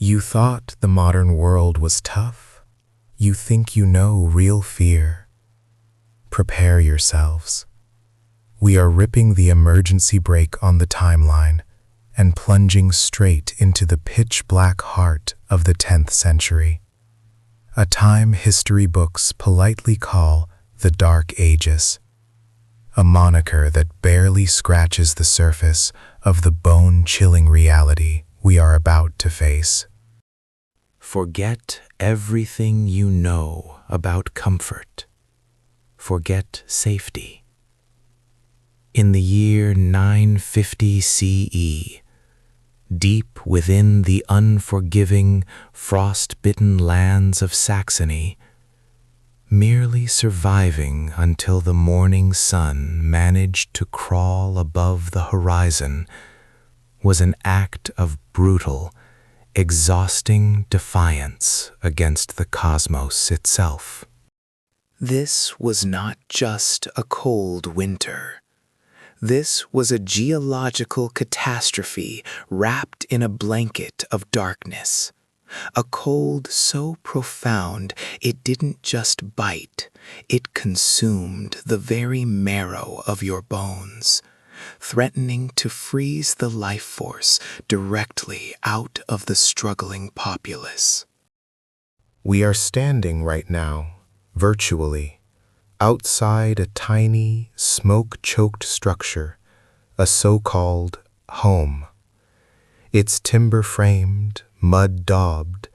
You thought the modern world was tough? You think you know real fear? Prepare yourselves. We are ripping the emergency brake on the timeline and plunging straight into the pitch-black heart of the 10th century, a time history books politely call the Dark Ages, a moniker that barely scratches the surface of the bone-chilling reality we are about to face. Forget everything you know about comfort. Forget safety. In the year 950 CE, deep within the unforgiving, frost-bitten lands of Saxony, merely surviving until the morning sun managed to crawl above the horizon was an act of brutal, exhausting defiance against the cosmos itself. This was not just a cold winter. This was a geological catastrophe wrapped in a blanket of darkness. A cold so profound it didn't just bite, it consumed the very marrow of your bones, threatening to freeze the life force directly out of the struggling populace. We are standing right now, virtually, outside a tiny, smoke-choked structure, a so-called home. It's timber-framed, mud-daubed,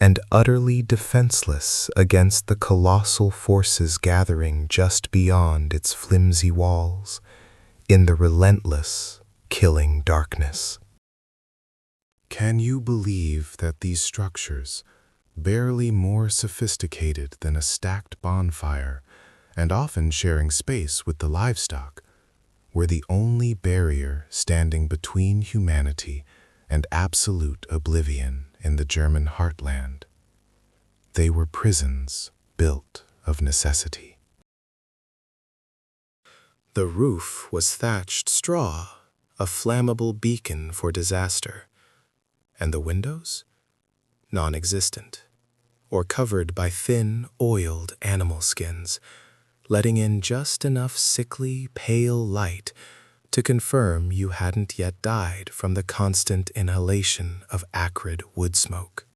and utterly defenseless against the colossal forces gathering just beyond its flimsy walls, in the relentless, killing darkness. Can you believe that these structures, barely more sophisticated than a stacked bonfire, and often sharing space with the livestock, were the only barrier standing between humanity and absolute oblivion in the German heartland? They were prisons built of necessity. The roof was thatched straw, a flammable beacon for disaster, and the windows? Non-existent, or covered by thin, oiled animal skins, letting in just enough sickly, pale light to confirm you hadn't yet died from the constant inhalation of acrid wood smoke.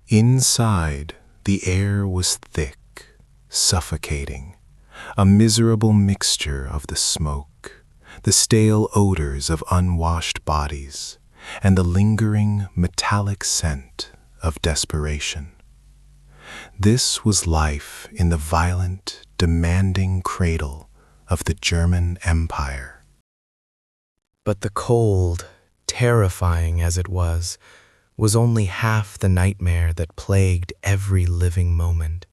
Inside, the air was thick, suffocating, a miserable mixture of the smoke, the stale odors of unwashed bodies, and the lingering, metallic scent of desperation. This was life in the violent, demanding cradle of the German Empire. But the cold, terrifying as it was only half the nightmare that plagued every living moment.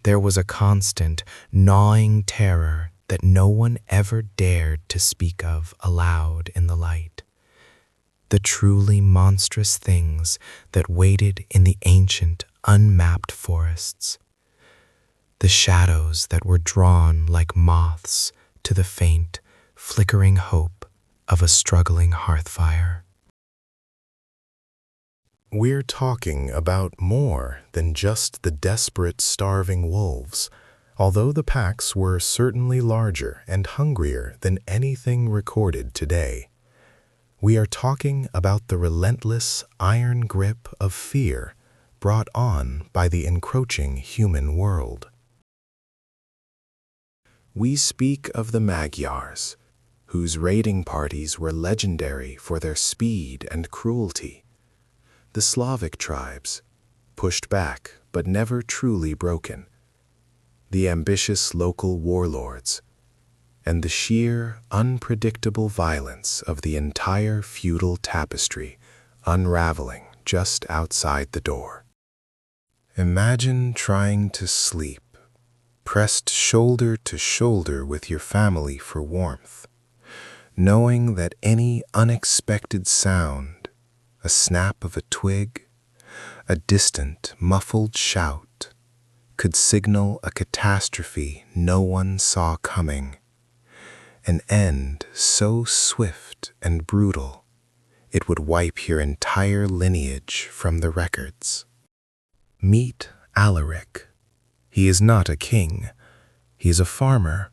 There was a constant, gnawing terror that no one ever dared to speak of aloud in the light. The truly monstrous things that waited in the ancient, unmapped forests. The shadows that were drawn like moths to the faint, flickering hope of a struggling hearth fire. We're talking about more than just the desperate, starving wolves, although the packs were certainly larger and hungrier than anything recorded today. We are talking about the relentless iron grip of fear brought on by the encroaching human world. We speak of the Magyars, whose raiding parties were legendary for their speed and cruelty. The Slavic tribes, pushed back but never truly broken. The ambitious local warlords, and the sheer, unpredictable violence of the entire feudal tapestry unraveling just outside the door. Imagine trying to sleep, pressed shoulder to shoulder with your family for warmth, knowing that any unexpected sound, a snap of a twig, a distant, muffled shout, could signal a catastrophe no one saw coming, an end so swift and brutal It would wipe your entire lineage from the records. Meet Alaric. He is not a king. He is a farmer,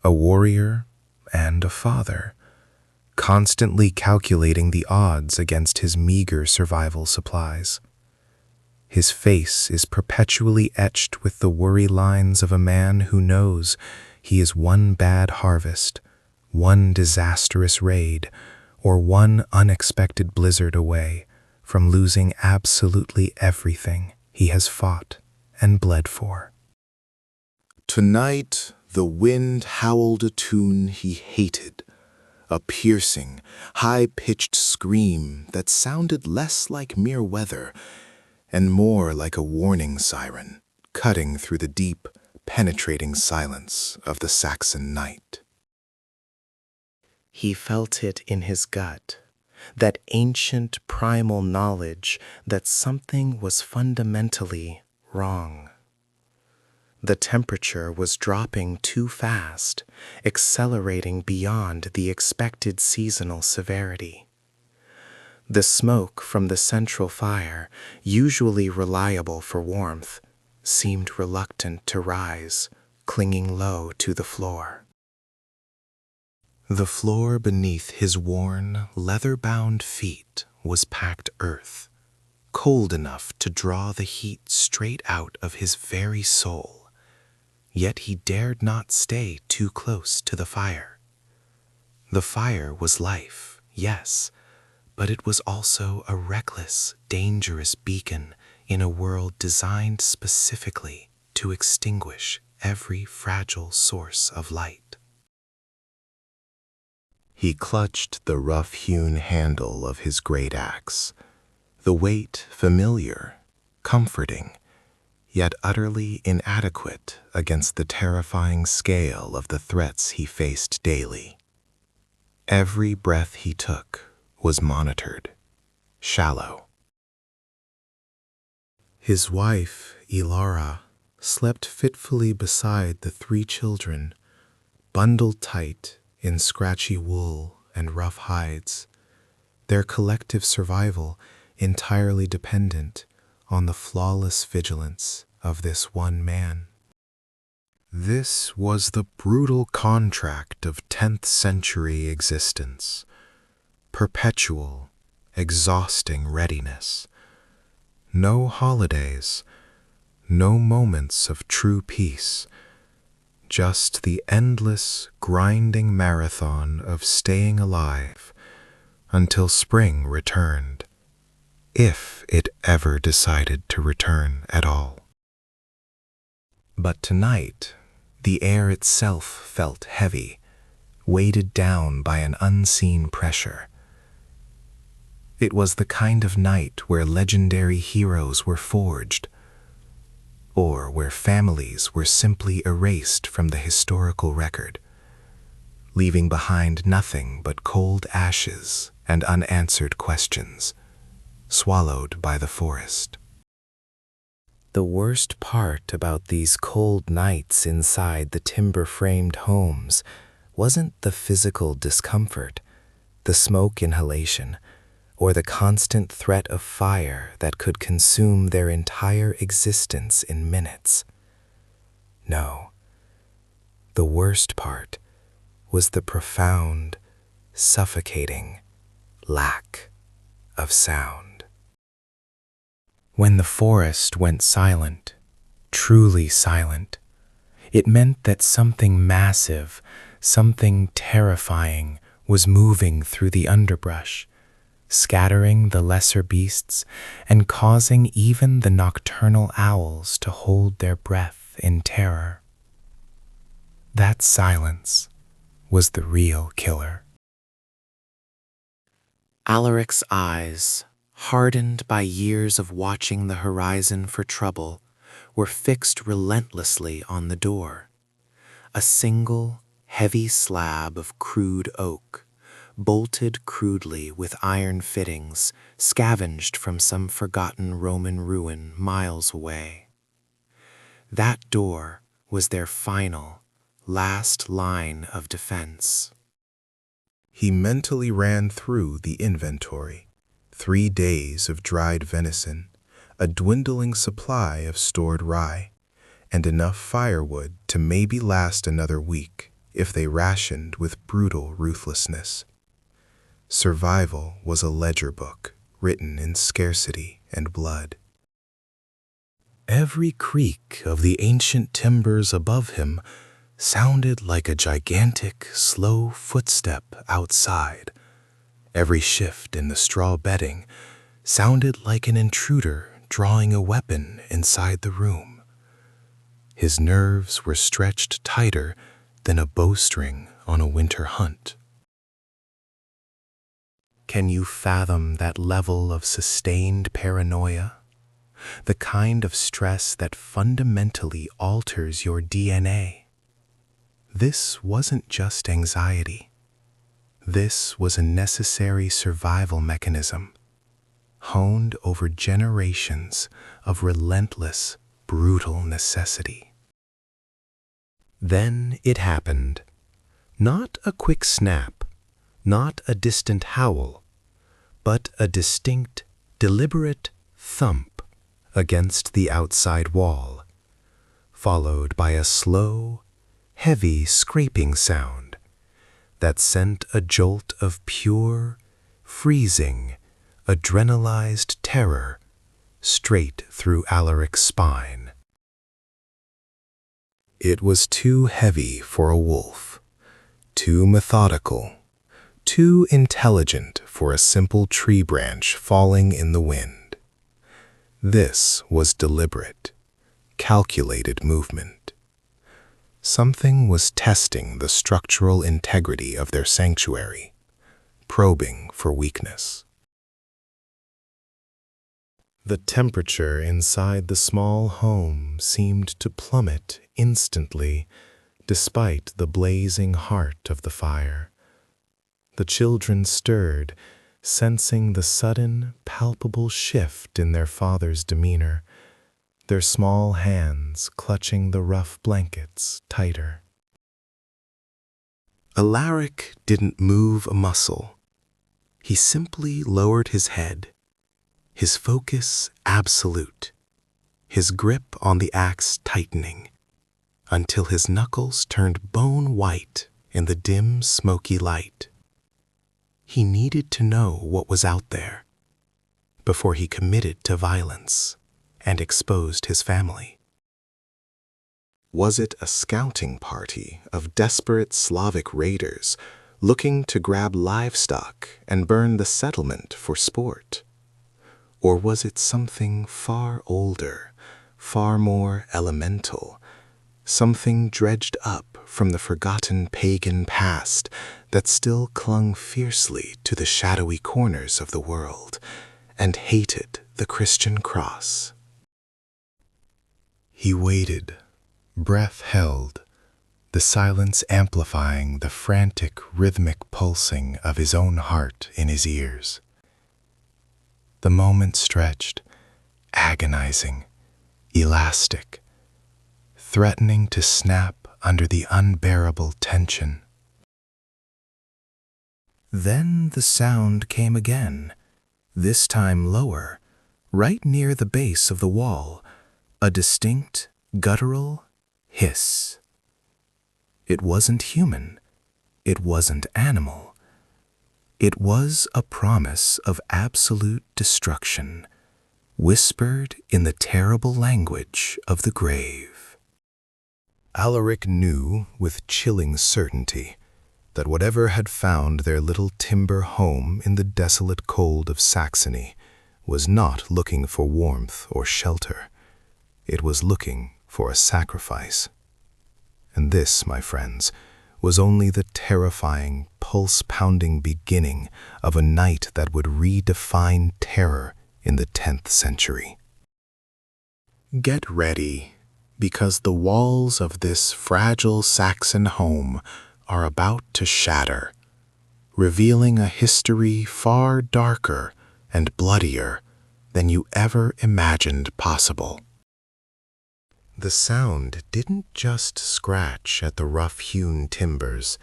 a warrior, and a father, constantly calculating the odds against his meager survival supplies. His face is perpetually etched with the worry lines of a man who knows he is one bad harvest, one disastrous raid, or one unexpected blizzard away from losing absolutely everything he has fought and bled for. Tonight, the wind howled a tune he hated, a piercing, high-pitched scream that sounded less like mere weather and more like a warning siren cutting through the deep, penetrating silence of the Saxon night. He felt it in his gut, that ancient primal knowledge that something was fundamentally wrong. The temperature was dropping too fast, accelerating beyond the expected seasonal severity. The smoke from the central fire, usually reliable for warmth, seemed reluctant to rise, clinging low to the floor. The floor beneath his worn, leather-bound feet was packed earth, cold enough to draw the heat straight out of his very soul. Yet he dared not stay too close to the fire. The fire was life, yes, but it was also a reckless, dangerous beacon in a world designed specifically to extinguish every fragile source of light. He clutched the rough-hewn handle of his great axe, the weight familiar, comforting, yet utterly inadequate against the terrifying scale of the threats he faced daily. Every breath he took was monitored, shallow. His wife, Ilara, slept fitfully beside the 3 children, bundled tight in scratchy wool and rough hides, their collective survival entirely dependent on the flawless vigilance of this one man. This was the brutal contract of 10th century existence, perpetual, exhausting readiness. No holidays, no moments of true peace, just the endless, grinding marathon of staying alive until spring returned, if it ever decided to return at all. But tonight, the air itself felt heavy, weighted down by an unseen pressure. It was the kind of night where legendary heroes were forged, or where families were simply erased from the historical record, leaving behind nothing but cold ashes and unanswered questions, swallowed by the forest. The worst part about these cold nights inside the timber-framed homes wasn't the physical discomfort, the smoke inhalation, or the constant threat of fire that could consume their entire existence in minutes. No, the worst part was the profound, suffocating lack of sound. When the forest went silent, truly silent, it meant that something massive, something terrifying was moving through the underbrush, scattering the lesser beasts and causing even the nocturnal owls to hold their breath in terror. That silence was the real killer. Alaric's eyes, hardened by years of watching the horizon for trouble, were fixed relentlessly on the door. A single, heavy slab of crude oak, bolted crudely with iron fittings, scavenged from some forgotten Roman ruin miles away. That door was their final, last line of defense. He mentally ran through the inventory, 3 days of dried venison, a dwindling supply of stored rye, and enough firewood to maybe last another week if they rationed with brutal ruthlessness. Survival was a ledger book written in scarcity and blood. Every creak of the ancient timbers above him sounded like a gigantic, slow footstep outside. Every shift in the straw bedding sounded like an intruder drawing a weapon inside the room. His nerves were stretched tighter than a bowstring on a winter hunt. Can you fathom that level of sustained paranoia? The kind of stress that fundamentally alters your DNA. This wasn't just anxiety. This was a necessary survival mechanism, honed over generations of relentless, brutal necessity. Then it happened. Not a quick snap, not a distant howl, but a distinct, deliberate thump against the outside wall, followed by a slow, heavy scraping sound that sent a jolt of pure, freezing, adrenalized terror straight through Alaric's spine. It was too heavy for a wolf, too methodical, too intelligent for a simple tree branch falling in the wind. This was deliberate, calculated movement. Something was testing the structural integrity of their sanctuary, probing for weakness. The temperature inside the small home seemed to plummet instantly, despite the blazing heart of the fire. The children stirred, sensing the sudden, palpable shift in their father's demeanor, their small hands clutching the rough blankets tighter. Alaric didn't move a muscle. He simply lowered his head, his focus absolute, his grip on the axe tightening, until his knuckles turned bone white in the dim, smoky light. He needed to know what was out there before he committed to violence and exposed his family. Was it a scouting party of desperate Slavic raiders looking to grab livestock and burn the settlement for sport? Or was it something far older, far more elemental, something dredged up from the forgotten pagan past that still clung fiercely to the shadowy corners of the world and hated the Christian cross? He waited, breath held, the silence amplifying the frantic, rhythmic pulsing of his own heart in his ears. The moment stretched, agonizing, elastic, threatening to snap under the unbearable tension. Then the sound came again, this time lower, right near the base of the wall, a distinct, guttural hiss. It wasn't human. It wasn't animal. It was a promise of absolute destruction, whispered in the terrible language of the grave. Alaric knew with chilling certainty that whatever had found their little timber home in the desolate cold of Saxony was not looking for warmth or shelter. It was looking for a sacrifice. And this, my friends, was only the terrifying, pulse-pounding beginning of a night that would redefine terror in the 10th century. Get ready, because the walls of this fragile Saxon home are about to shatter, revealing a history far darker and bloodier than you ever imagined possible. The sound didn't just scratch at the rough-hewn timbers.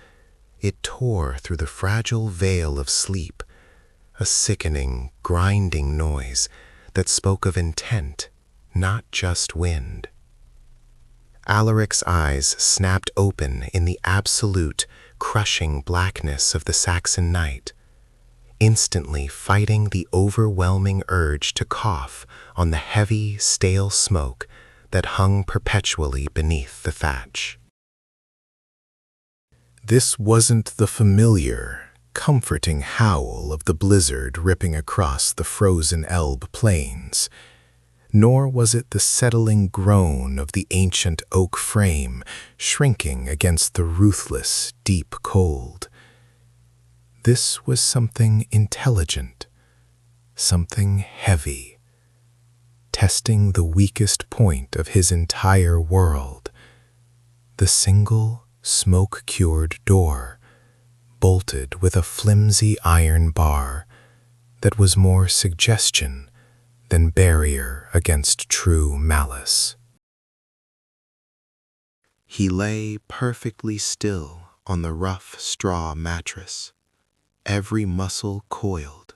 It tore through the fragile veil of sleep, a sickening, grinding noise that spoke of intent, not just wind. Alaric's eyes snapped open in the absolute, crushing blackness of the Saxon night, instantly fighting the overwhelming urge to cough on the heavy, stale smoke that hung perpetually beneath the thatch. This wasn't the familiar, comforting howl of the blizzard ripping across the frozen Elbe plains, nor was it the settling groan of the ancient oak frame shrinking against the ruthless, deep cold. This was something intelligent, something heavy, testing the weakest point of his entire world, the single smoke-cured door, bolted with a flimsy iron bar that was more suggestion than barrier against true malice. He lay perfectly still on the rough straw mattress, every muscle coiled,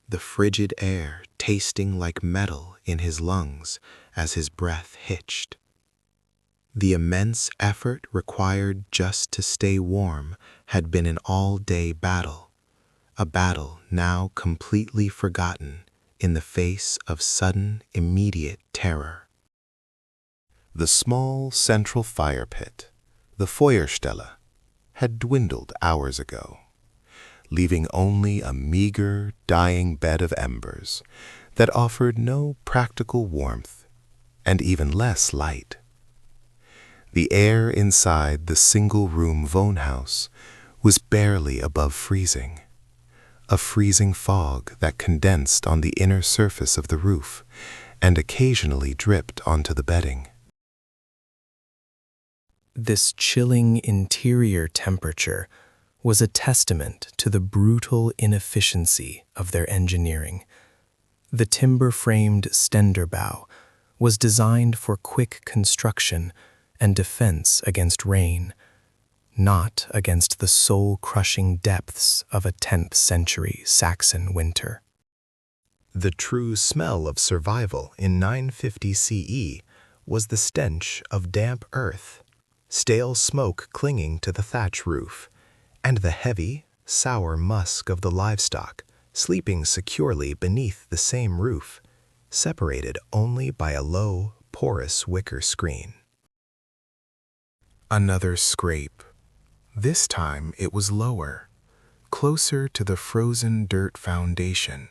the frigid air tasting like metal in his lungs as his breath hitched. The immense effort required just to stay warm had been an all-day battle, a battle now completely forgotten in the face of sudden, immediate terror. The small central fire pit, the Feuerstelle, had dwindled hours ago, leaving only a meager, dying bed of embers that offered no practical warmth and even less light. The air inside the single-room Wohnhaus was barely above freezing, a freezing fog that condensed on the inner surface of the roof and occasionally dripped onto the bedding. This chilling interior temperature was a testament to the brutal inefficiency of their engineering. The timber-framed Stenderbow was designed for quick construction and defense against rain, not against the soul-crushing depths of a 10th century Saxon winter. The true smell of survival in 950 CE was the stench of damp earth, stale smoke clinging to the thatch roof, and the heavy, sour musk of the livestock sleeping securely beneath the same roof, separated only by a low, porous wicker screen. Another scrape. This time it was lower, closer to the frozen dirt foundation.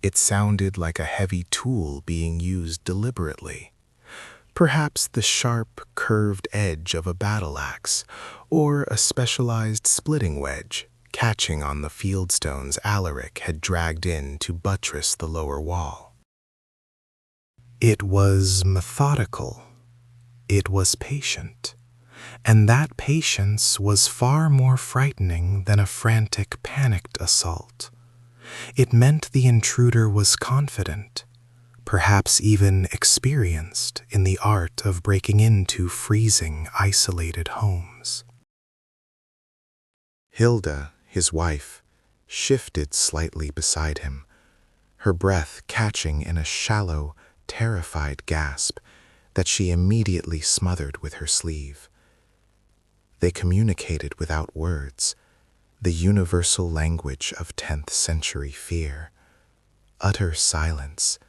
It sounded like a heavy tool being used deliberately, perhaps the sharp, curved edge of a battle axe, or a specialized splitting wedge catching on the fieldstones Alaric had dragged in to buttress the lower wall. It was methodical. It was patient. And that patience was far more frightening than a frantic, panicked assault. It meant the intruder was confident, perhaps even experienced in the art of breaking into freezing, isolated homes. Hilda, his wife, shifted slightly beside him, her breath catching in a shallow, terrified gasp that she immediately smothered with her sleeve. They communicated without words, the universal language of 10th century fear, utter silence,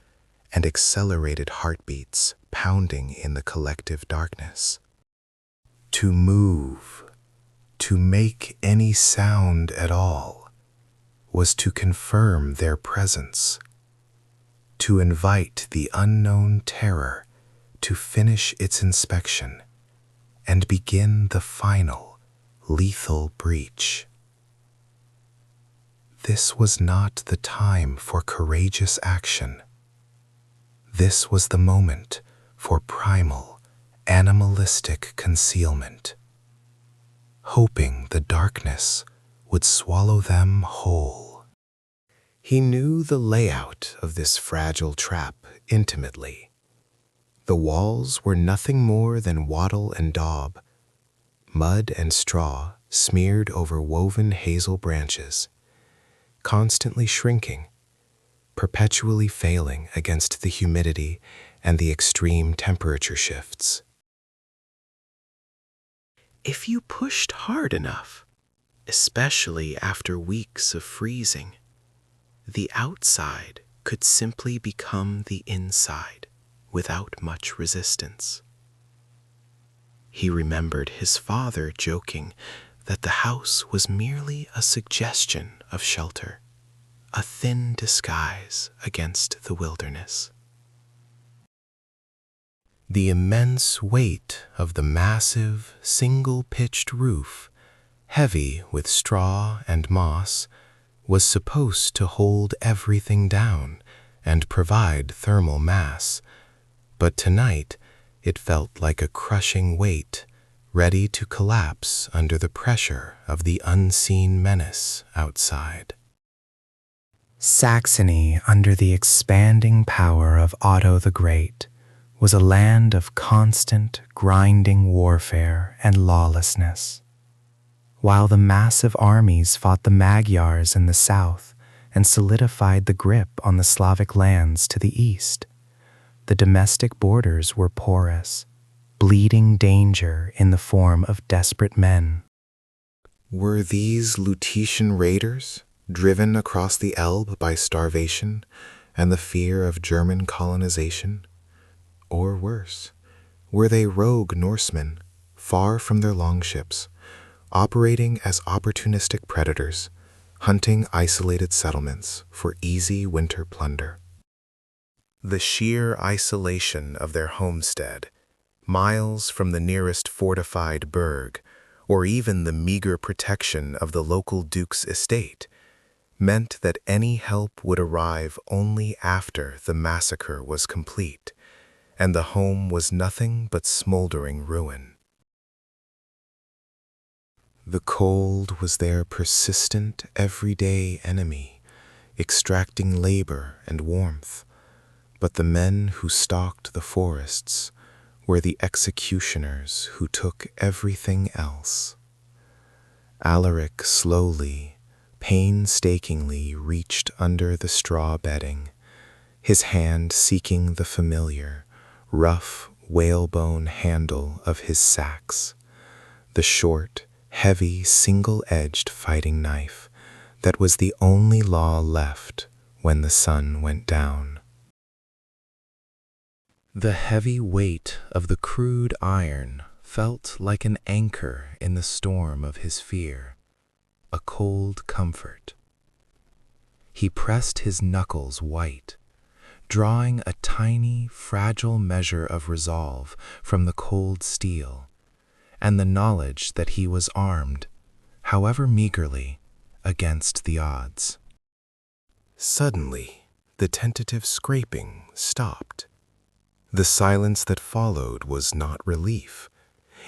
and accelerated heartbeats pounding in the collective darkness. To move, to make any sound at all, was to confirm their presence, to invite the unknown terror to finish its inspection and begin the final, lethal breach. This was not the time for courageous action. This was the moment for primal, animalistic concealment, hoping the darkness would swallow them whole. He knew the layout of this fragile trap intimately. The walls were nothing more than wattle and daub, mud and straw smeared over woven hazel branches, constantly shrinking, perpetually failing against the humidity and the extreme temperature shifts. If you pushed hard enough, especially after weeks of freezing, the outside could simply become the inside without much resistance. He remembered his father joking that the house was merely a suggestion of shelter, a thin disguise against the wilderness. The immense weight of the massive, single-pitched roof, heavy with straw and moss, was supposed to hold everything down and provide thermal mass, but tonight it felt like a crushing weight, ready to collapse under the pressure of the unseen menace outside. Saxony, under the expanding power of Otto the Great, was a land of constant, grinding warfare and lawlessness. While the massive armies fought the Magyars in the south and solidified the grip on the Slavic lands to the east, the domestic borders were porous, bleeding danger in the form of desperate men. Were these Lutetian raiders, driven across the Elbe by starvation and the fear of German colonization? Or worse, were they rogue Norsemen, far from their longships, operating as opportunistic predators, hunting isolated settlements for easy winter plunder? The sheer isolation of their homestead, miles from the nearest fortified burg, or even the meager protection of the local duke's estate, meant that any help would arrive only after the massacre was complete, and the home was nothing but smoldering ruin. The cold was their persistent, everyday enemy, extracting labor and warmth, but the men who stalked the forests were the executioners who took everything else. Alaric slowly, painstakingly reached under the straw bedding, his hand seeking the familiar, rough, whalebone handle of his sax, the short, heavy, single-edged fighting knife that was the only law left when the sun went down. The heavy weight of the crude iron felt like an anchor in the storm of his fear, a cold comfort. He pressed his knuckles white, drawing a tiny, fragile measure of resolve from the cold steel, and the knowledge that he was armed, however meagerly, against the odds. Suddenly, the tentative scraping stopped. The silence that followed was not relief.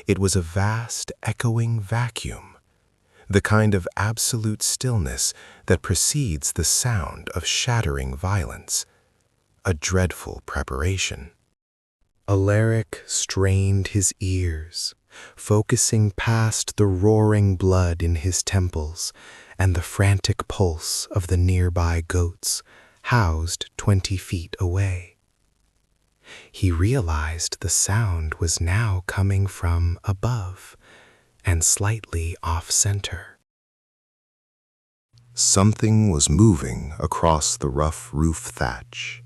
It was a vast, echoing vacuum, the kind of absolute stillness that precedes the sound of shattering violence, a dreadful preparation. Alaric strained his ears, focusing past the roaring blood in his temples and the frantic pulse of the nearby goats housed 20 feet away. He realized the sound was now coming from above and slightly off-center. Something was moving across the rough roof thatch.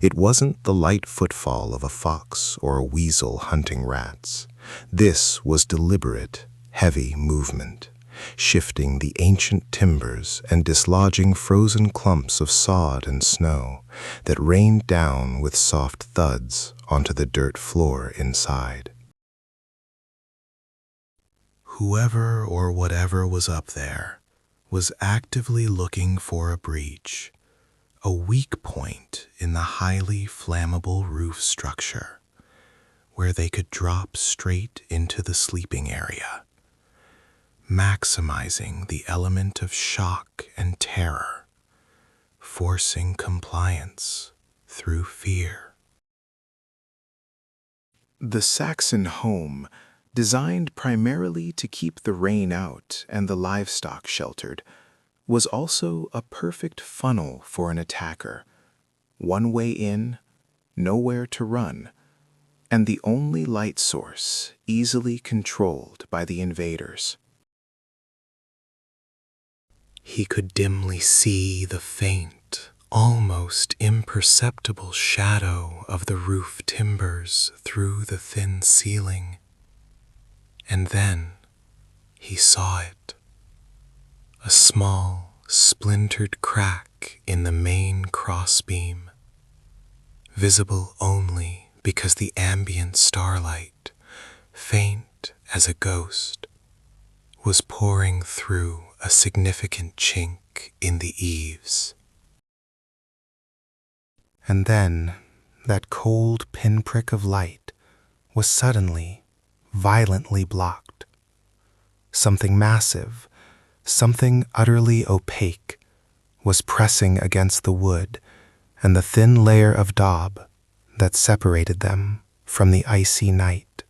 It wasn't the light footfall of a fox or a weasel hunting rats. This was deliberate, heavy movement, shifting the ancient timbers and dislodging frozen clumps of sod and snow that rained down with soft thuds onto the dirt floor inside. Whoever or whatever was up there was actively looking for a breach, a weak point in the highly flammable roof structure, where they could drop straight into the sleeping area, maximizing the element of shock and terror, forcing compliance through fear. The Saxon home, designed primarily to keep the rain out and the livestock sheltered, was also a perfect funnel for an attacker. One way in, nowhere to run, and the only light source easily controlled by the invaders. He could dimly see the faint, almost imperceptible shadow of the roof timbers through the thin ceiling. And then he saw it. A small, splintered crack in the main crossbeam, visible only because the ambient starlight, faint as a ghost, was pouring through a significant chink in the eaves. And then that cold pinprick of light was suddenly, violently blocked. Something massive, something utterly opaque, was pressing against the wood and the thin layer of daub that separated them from the icy night.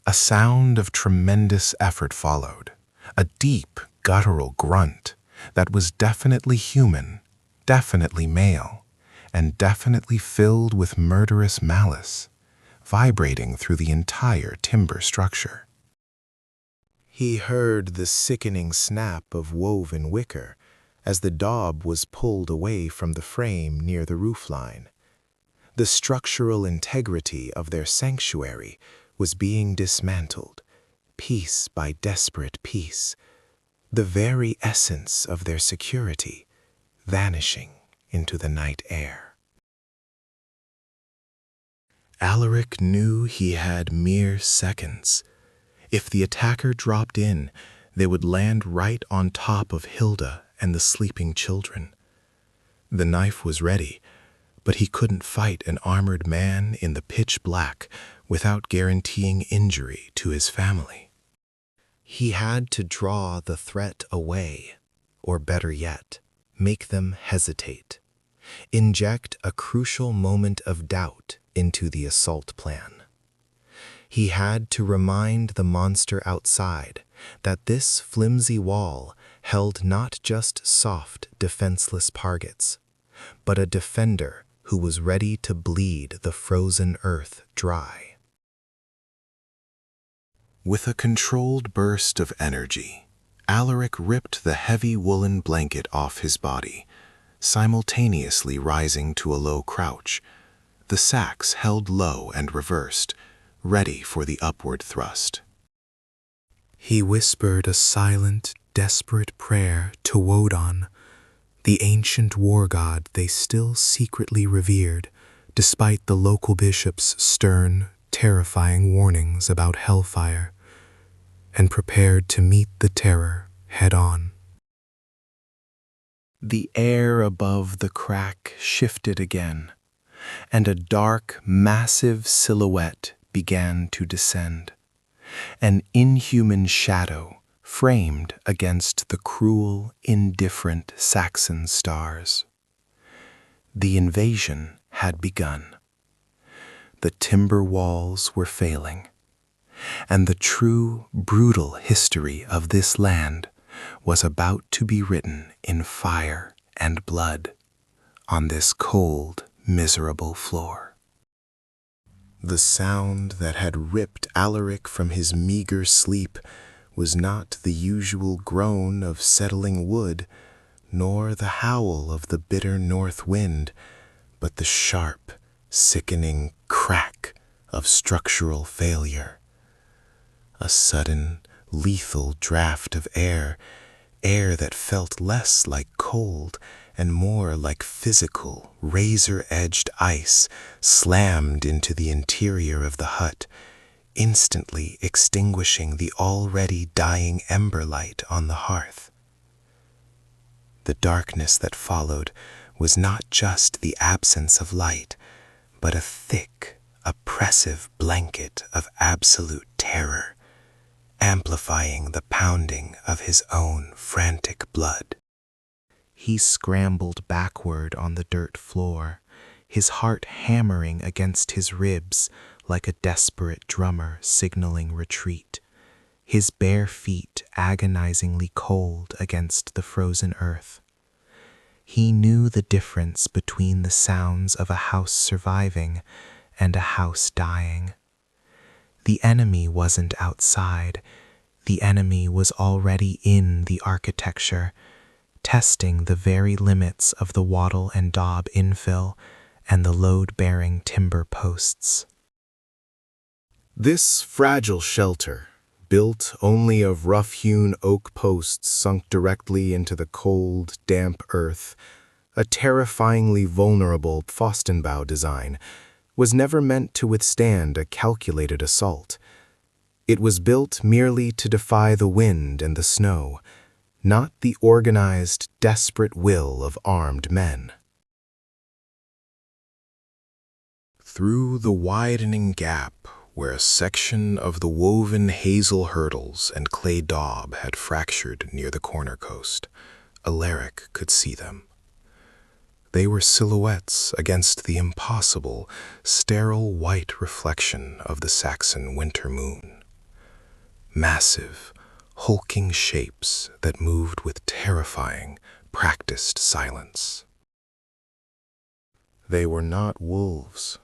A sound of tremendous effort followed, a deep, guttural grunt that was definitely human, definitely male, and definitely filled with murderous malice, vibrating through the entire timber structure. He heard the sickening snap of woven wicker as the daub was pulled away from the frame near the roofline. The structural integrity of their sanctuary was being dismantled, piece by desperate piece, the very essence of their security vanishing into the night air. Alaric knew he had mere seconds. If the attacker dropped in, they would land right on top of Hilda and the sleeping children. The knife was ready, but he couldn't fight an armored man in the pitch black without guaranteeing injury to his family. He had to draw the threat away, or better yet, make them hesitate. Inject a crucial moment of doubt into the assault plan. He had to remind the monster outside that this flimsy wall held not just soft, defenseless targets, but a defender who was ready to bleed the frozen earth dry. With a controlled burst of energy, Alaric ripped the heavy woolen blanket off his body, simultaneously rising to a low crouch, the sacks held low and reversed, ready for the upward thrust. He whispered a silent, desperate prayer to Wodan, the ancient war god they still secretly revered, despite the local bishop's stern, terrifying warnings about hellfire, and prepared to meet the terror head-on. The air above the crack shifted again, and a dark, massive silhouette began to descend, an inhuman shadow framed against the cruel, indifferent Saxon stars. The invasion had begun. The timber walls were failing, and the true, brutal history of this land was about to be written in fire and blood on this cold, miserable floor. The sound that had ripped Alaric from his meager sleep was not the usual groan of settling wood, nor the howl of the bitter north wind, but the sharp, sickening crack of structural failure. A sudden, lethal draft of air that felt less like cold and more like physical, razor-edged ice slammed into the interior of the hut, instantly extinguishing the already dying ember light on the hearth. The darkness that followed was not just the absence of light, but a thick, oppressive blanket of absolute terror, amplifying the pounding of his own frantic blood. He scrambled backward on the dirt floor, his heart hammering against his ribs like a desperate drummer signaling retreat, his bare feet agonizingly cold against the frozen earth. He knew the difference between the sounds of a house surviving and a house dying. The enemy wasn't outside. The enemy was already in the architecture, testing the very limits of the wattle and daub infill and the load-bearing timber posts. This fragile shelter, built only of rough-hewn oak posts sunk directly into the cold, damp earth, a terrifyingly vulnerable Pfostenbau design, was never meant to withstand a calculated assault. It was built merely to defy the wind and the snow, not the organized, desperate will of armed men. Through the widening gap where a section of the woven hazel hurdles and clay daub had fractured near the corner coast, Alaric could see them. They were silhouettes against the impossible, sterile white reflection of the Saxon winter moon. Massive, hulking shapes that moved with terrifying, practiced silence. They were not wolves.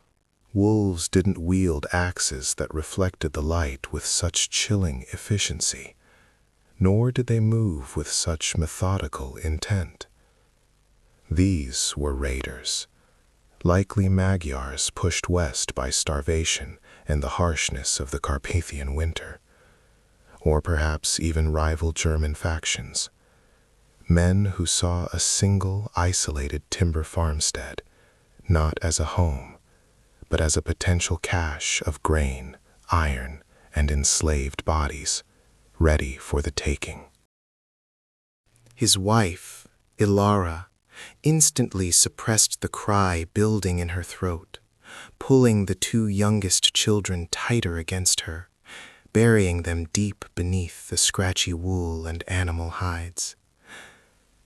Wolves didn't wield axes that reflected the light with such chilling efficiency, nor did they move with such methodical intent. These were raiders, likely Magyars pushed west by starvation and the harshness of the Carpathian winter, or perhaps even rival German factions. Men who saw a single isolated timber farmstead, not as a home, but as a potential cache of grain, iron, and enslaved bodies, ready for the taking. His wife, Ilara, instantly suppressed the cry building in her throat, pulling the two youngest children tighter against her, burying them deep beneath the scratchy wool and animal hides.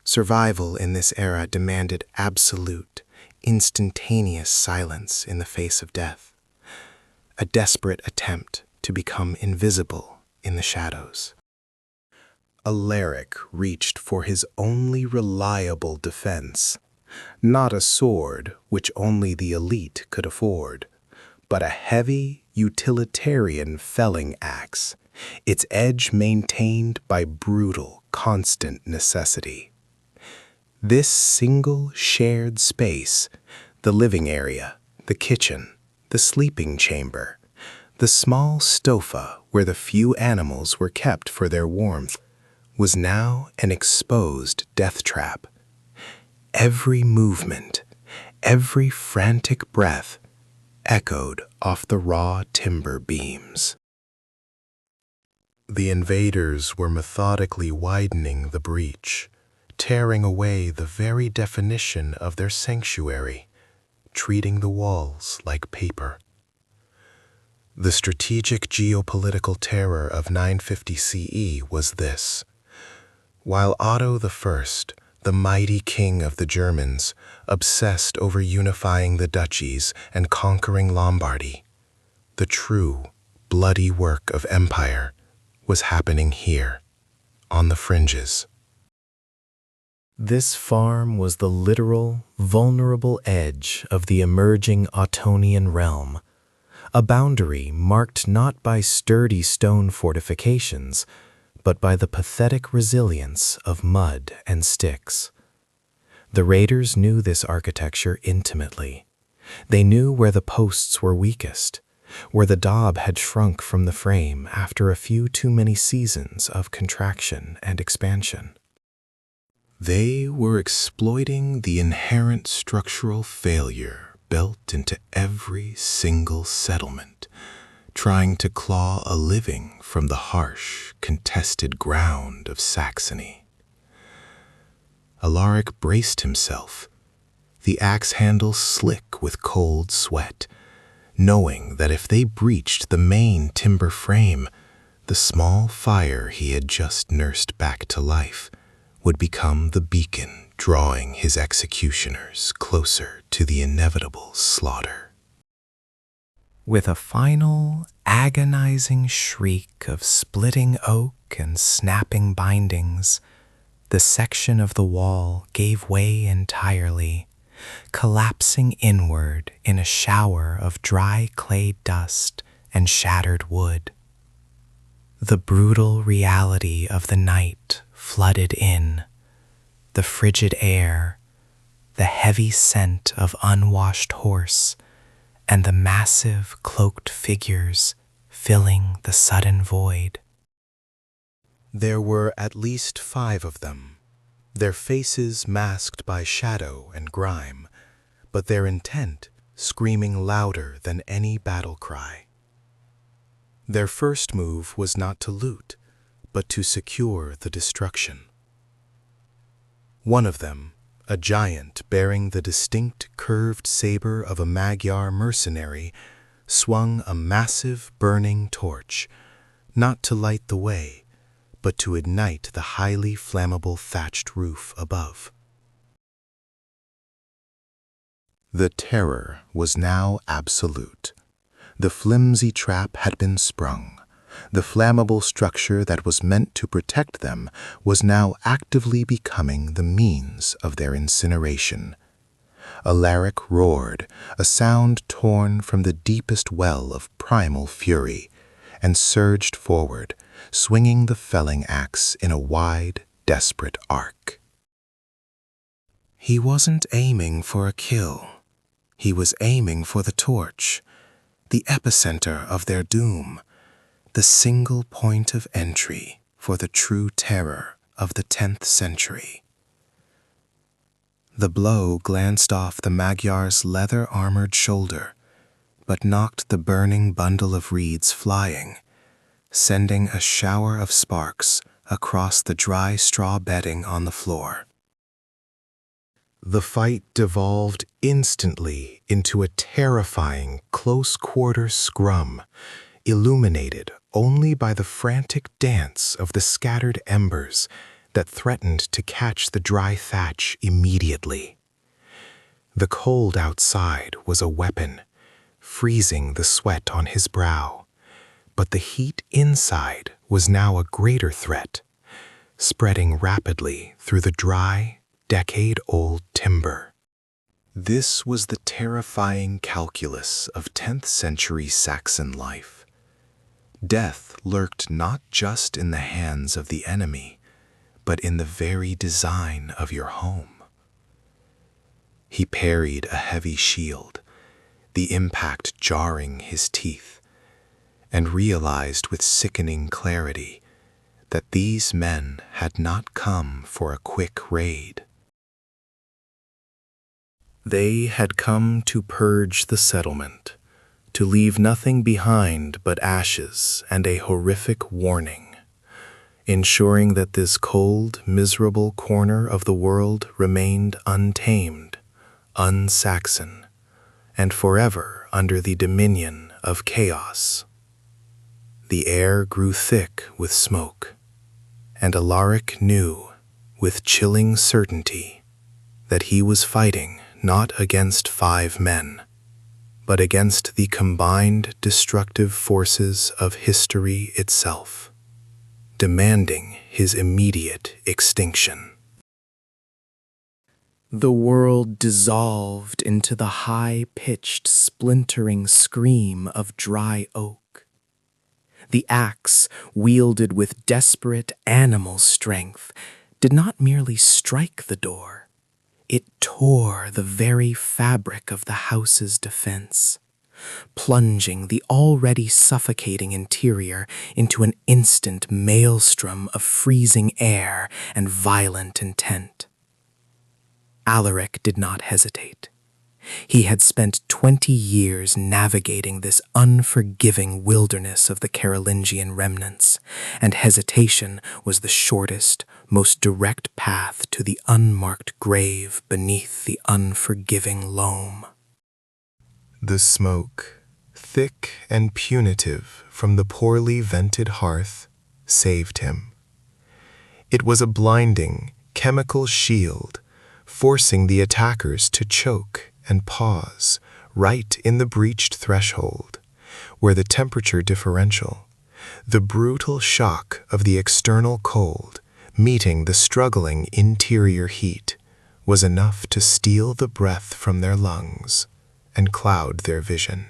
Survival in this era demanded absolute, instantaneous silence in the face of death, a desperate attempt to become invisible in the shadows. Alaric reached for his only reliable defense, not a sword which only the elite could afford, but a heavy, utilitarian felling axe, its edge maintained by brutal, constant necessity. This single shared space, the living area, the kitchen, the sleeping chamber, the small stofa where the few animals were kept for their warmth, was now an exposed death trap. Every movement, every frantic breath echoed off the raw timber beams. The invaders were methodically widening the breach, tearing away the very definition of their sanctuary, treating the walls like paper. The strategic geopolitical terror of 950 CE was this. While Otto I, the mighty king of the Germans, obsessed over unifying the duchies and conquering Lombardy, the true, bloody work of empire was happening here, on the fringes. This farm was the literal, vulnerable edge of the emerging Ottonian realm, a boundary marked not by sturdy stone fortifications, but by the pathetic resilience of mud and sticks. The raiders knew this architecture intimately. They knew where the posts were weakest, where the daub had shrunk from the frame after a few too many seasons of contraction and expansion. They were exploiting the inherent structural failure built into every single settlement, trying to claw a living from the harsh, contested ground of Saxony. Alaric braced himself, the axe handle slick with cold sweat, knowing that if they breached the main timber frame, the small fire he had just nursed back to life would become the beacon drawing his executioners closer to the inevitable slaughter. With a final, agonizing shriek of splitting oak and snapping bindings, the section of the wall gave way entirely, collapsing inward in a shower of dry clay dust and shattered wood. The brutal reality of the night flooded in, the frigid air, the heavy scent of unwashed horse, and the massive cloaked figures filling the sudden void. There were at least 5 of them, their faces masked by shadow and grime, but their intent screaming louder than any battle cry. Their first move was not to loot, but to secure the destruction. One of them, a giant bearing the distinct curved saber of a Magyar mercenary, swung a massive burning torch, not to light the way, but to ignite the highly flammable thatched roof above. The terror was now absolute. The flimsy trap had been sprung. The flammable structure that was meant to protect them was now actively becoming the means of their incineration. Alaric roared, a sound torn from the deepest well of primal fury, and surged forward, swinging the felling axe in a wide, desperate arc. He wasn't aiming for a kill. He was aiming for the torch, the epicenter of their doom, the single point of entry for the true terror of the 10th century. The blow glanced off the Magyar's leather-armored shoulder, but knocked the burning bundle of reeds flying, sending a shower of sparks across the dry straw bedding on the floor. The fight devolved instantly into a terrifying close-quarter scrum, illuminated only by the frantic dance of the scattered embers that threatened to catch the dry thatch immediately. The cold outside was a weapon, freezing the sweat on his brow, but the heat inside was now a greater threat, spreading rapidly through the dry, decade-old timber. This was the terrifying calculus of 10th century Saxon life. Death lurked not just in the hands of the enemy, but in the very design of your home. He parried a heavy shield, the impact jarring his teeth, and realized with sickening clarity that these men had not come for a quick raid. They had come to purge the settlement, to leave nothing behind but ashes and a horrific warning, ensuring that this cold, miserable corner of the world remained untamed, un-Saxon, and forever under the dominion of chaos. The air grew thick with smoke, and Alaric knew, with chilling certainty, that he was fighting not against 5 men, but against the combined destructive forces of history itself, demanding his immediate extinction. The world dissolved into the high-pitched, splintering scream of dry oak. The axe, wielded with desperate animal strength, did not merely strike the door. It tore the very fabric of the house's defense, plunging the already suffocating interior into an instant maelstrom of freezing air and violent intent. Alaric did not hesitate. He had spent 20 years navigating this unforgiving wilderness of the Carolingian remnants, and hesitation was the shortest, most direct path to the unmarked grave beneath the unforgiving loam. The smoke, thick and punitive from the poorly vented hearth, saved him. It was a blinding, chemical shield, forcing the attackers to choke and pause right in the breached threshold, where the temperature differential, the brutal shock of the external cold meeting the struggling interior heat, was enough to steal the breath from their lungs and cloud their vision.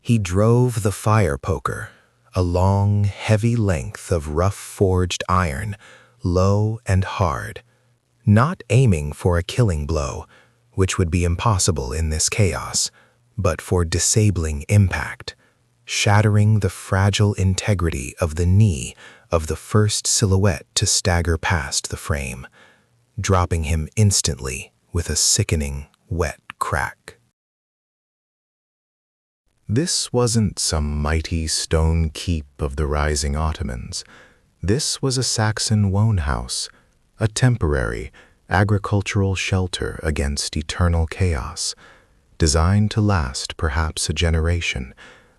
He drove the fire poker, a long, heavy length of rough-forged iron, low and hard, not aiming for a killing blow, which would be impossible in this chaos, but for disabling impact, shattering the fragile integrity of the knee of the first silhouette to stagger past the frame, dropping him instantly with a sickening, wet crack. This wasn't some mighty stone keep of the rising Ottomans. This was a Saxon wohnhaus, a temporary, agricultural shelter against eternal chaos, designed to last perhaps a generation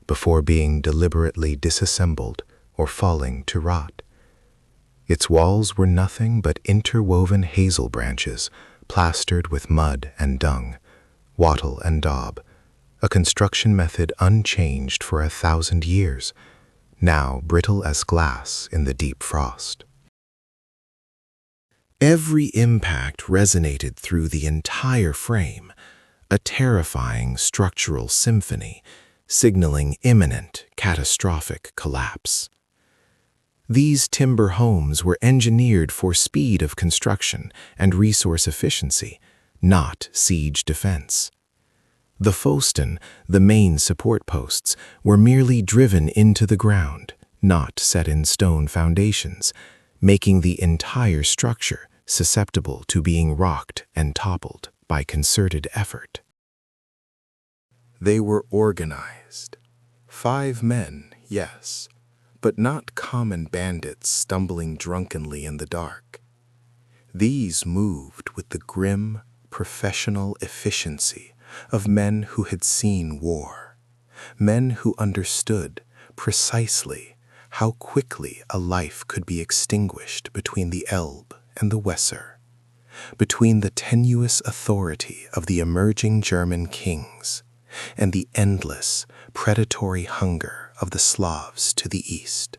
before being deliberately disassembled or falling to rot. Its walls were nothing but interwoven hazel branches plastered with mud and dung, wattle and daub, a construction method unchanged for 1,000 years, now brittle as glass in the deep frost. Every impact resonated through the entire frame, a terrifying structural symphony, signaling imminent, catastrophic collapse. These timber homes were engineered for speed of construction and resource efficiency, not siege defense. The Foston, the main support posts, were merely driven into the ground, not set in stone foundations, making the entire structure susceptible to being rocked and toppled by concerted effort. They were organized. 5 men, yes, but not common bandits stumbling drunkenly in the dark. These moved with the grim, professional efficiency of men who had seen war, men who understood precisely how quickly a life could be extinguished between the Elbe and the Weser, between the tenuous authority of the emerging German kings and the endless, predatory hunger of the Slavs to the east.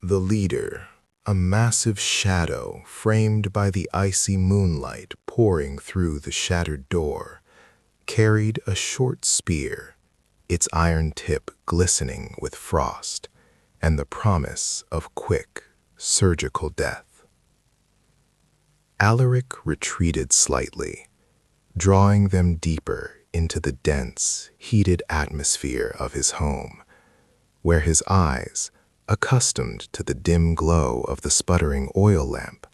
The leader, a massive shadow framed by the icy moonlight pouring through the shattered door, carried a short spear, its iron tip glistening with frost and the promise of quick, surgical death. Alaric retreated slightly, drawing them deeper into the dense, heated atmosphere of his home, where his eyes, accustomed to the dim glow of the sputtering oil lamp,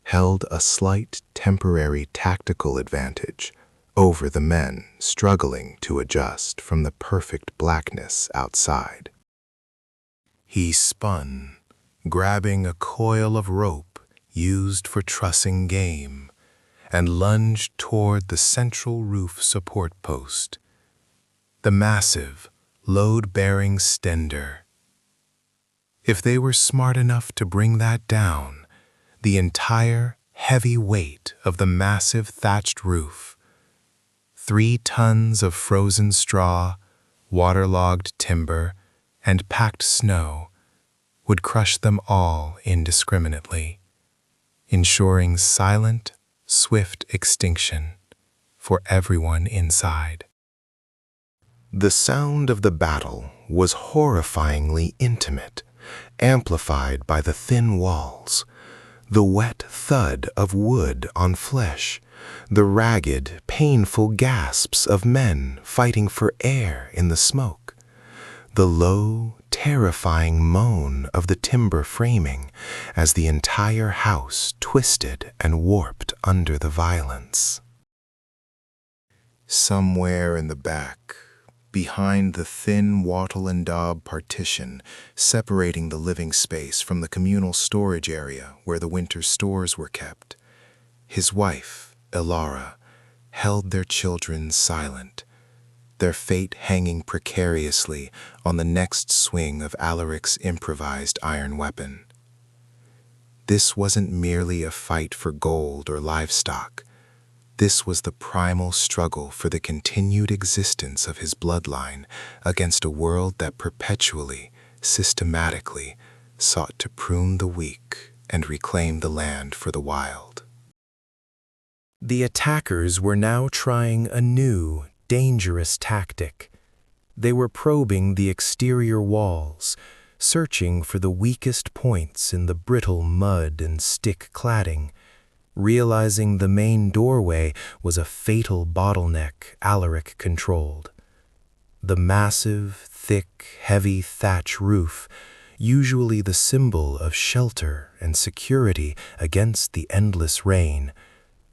held a slight temporary tactical advantage over the men struggling to adjust from the perfect blackness outside. He spun, grabbing a coil of rope used for trussing game, and lunged toward the central roof support post, the massive, load-bearing stender. If they were smart enough to bring that down, the entire heavy weight of the massive thatched roof, 3 tons of frozen straw, waterlogged timber, and packed snow, would crush them all indiscriminately, ensuring silent, swift extinction for everyone inside. The sound of the battle was horrifyingly intimate, amplified by the thin walls, the wet thud of wood on flesh, the ragged, painful gasps of men fighting for air in the smoke, the low, terrifying moan of the timber framing as the entire house twisted and warped under the violence. Somewhere in the back, behind the thin wattle and daub partition separating the living space from the communal storage area where the winter stores were kept, his wife, Ilara, held their children silent, their fate hanging precariously on the next swing of Alaric's improvised iron weapon. This wasn't merely a fight for gold or livestock. This was the primal struggle for the continued existence of his bloodline against a world that perpetually, systematically, sought to prune the weak and reclaim the land for the wild. The attackers were now trying a new, dangerous tactic. They were probing the exterior walls, searching for the weakest points in the brittle mud and stick cladding. Realizing the main doorway was a fatal bottleneck Alaric controlled. The massive, thick, heavy thatch roof, usually the symbol of shelter and security against the endless rain,